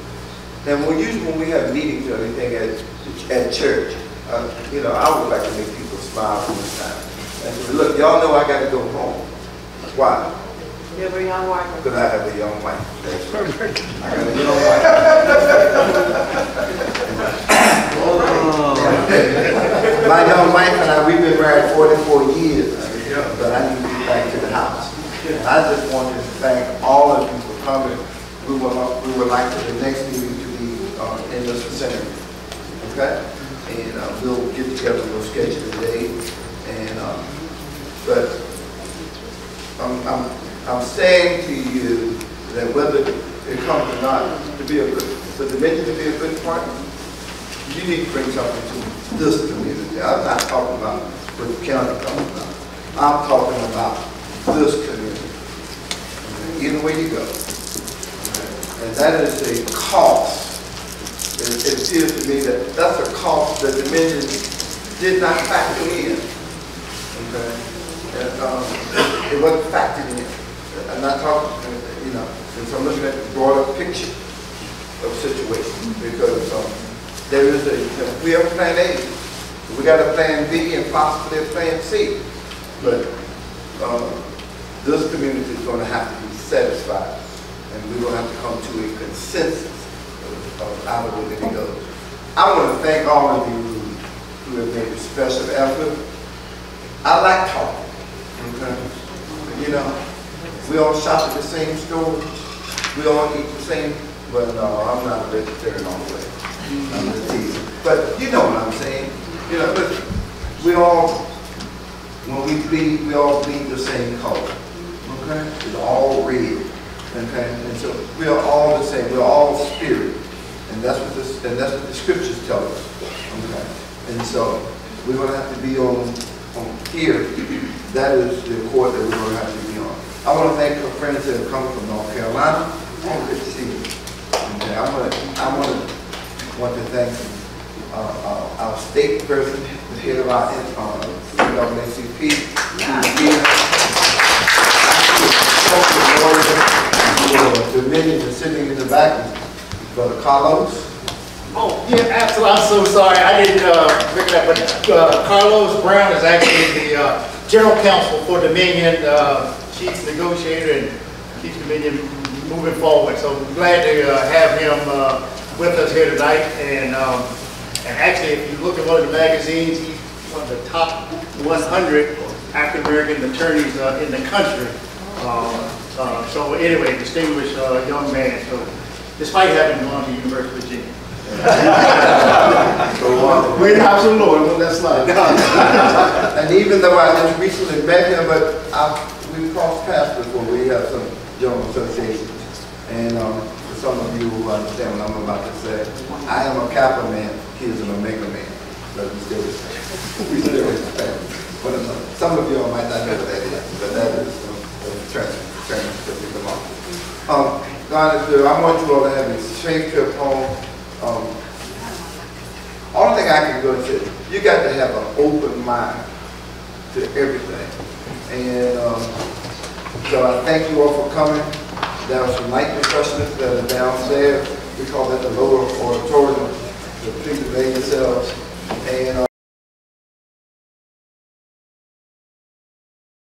Speaker 2: And usually when we have meetings or anything at church, you know, I would like to make people smile from this time. And so, look, y'all know I got to go home. Why?
Speaker 5: You have a young wife.
Speaker 2: Because I have a young wife. That's right. I got a young wife. My young wife and I, we've been married 44 years, but I need to get back to the house. I just wanted to thank all of you for coming. We would like for the next meeting to be in this vicinity. Okay? And we'll get together, we'll schedule a date. And but I'm saying to you that whether it comes or not, to be a good, for the Dominion to be a good partner, you need to bring something to this community. I'm not talking about what the county is talking about. I'm talking about this community. Either way you go. And that is a cost. It appears to me that that's a cost that Dominion did not factor in. Okay? And, it wasn't factored in. I'm not talking, you know, and so I'm looking at the broader picture of the situation, because there is we have a plan A, we got a plan B, and possibly a plan C. But this community is going to have to be satisfied, and we're going to have to come to a consensus of out of where it goes. I want to thank all of you who have made a special effort. I like talking. Okay? You know, we all shop at the same store, we all eat the same, but no, I'm not a vegetarian all the way. I'm just teasing. But you know what I'm saying. You know, but we all, when we bleed, we all bleed the same color. Okay? It's all red. Okay? And so we are all the same. We're all spirit. And that's what the scriptures tell us. Okay? And so we're going to have to be on here. That is the court that we're going to have to be on. I want to thank our friends that have come from North Carolina. Oh, good to see you. Okay, I want to thank our state person, the head of our NAACP, Dominion is sitting in the back, Brother Carlos.
Speaker 6: Oh, yeah, absolutely. I'm so sorry. I didn't pick that, but Carlos Brown is actually the General Counsel for Dominion, Chief Negotiator, and keeps Dominion moving forward. So I'm glad to have him with us here tonight. And actually, if you look at one of the magazines, he's one of the top 100 African-American attorneys in the country. So anyway, distinguished young man. So despite having gone to the University of Virginia.
Speaker 2: Great house of the Lord, that's not. And even though I just recently met him, but we've crossed paths before. We have some general associations. And for some of you who understand what I'm about to say, I am a Kappa man, he is an Omega man. But we still respect. But some of you all might not know what that is, but that is the transcript that we belong to. God is good. I want you all to have a safe trip home. Only thing I can go and say, you got to have an open mind to everything. And so I thank you all for coming. There are some light refreshments that are downstairs. We call that the lower auditorium. So please avail yourselves. And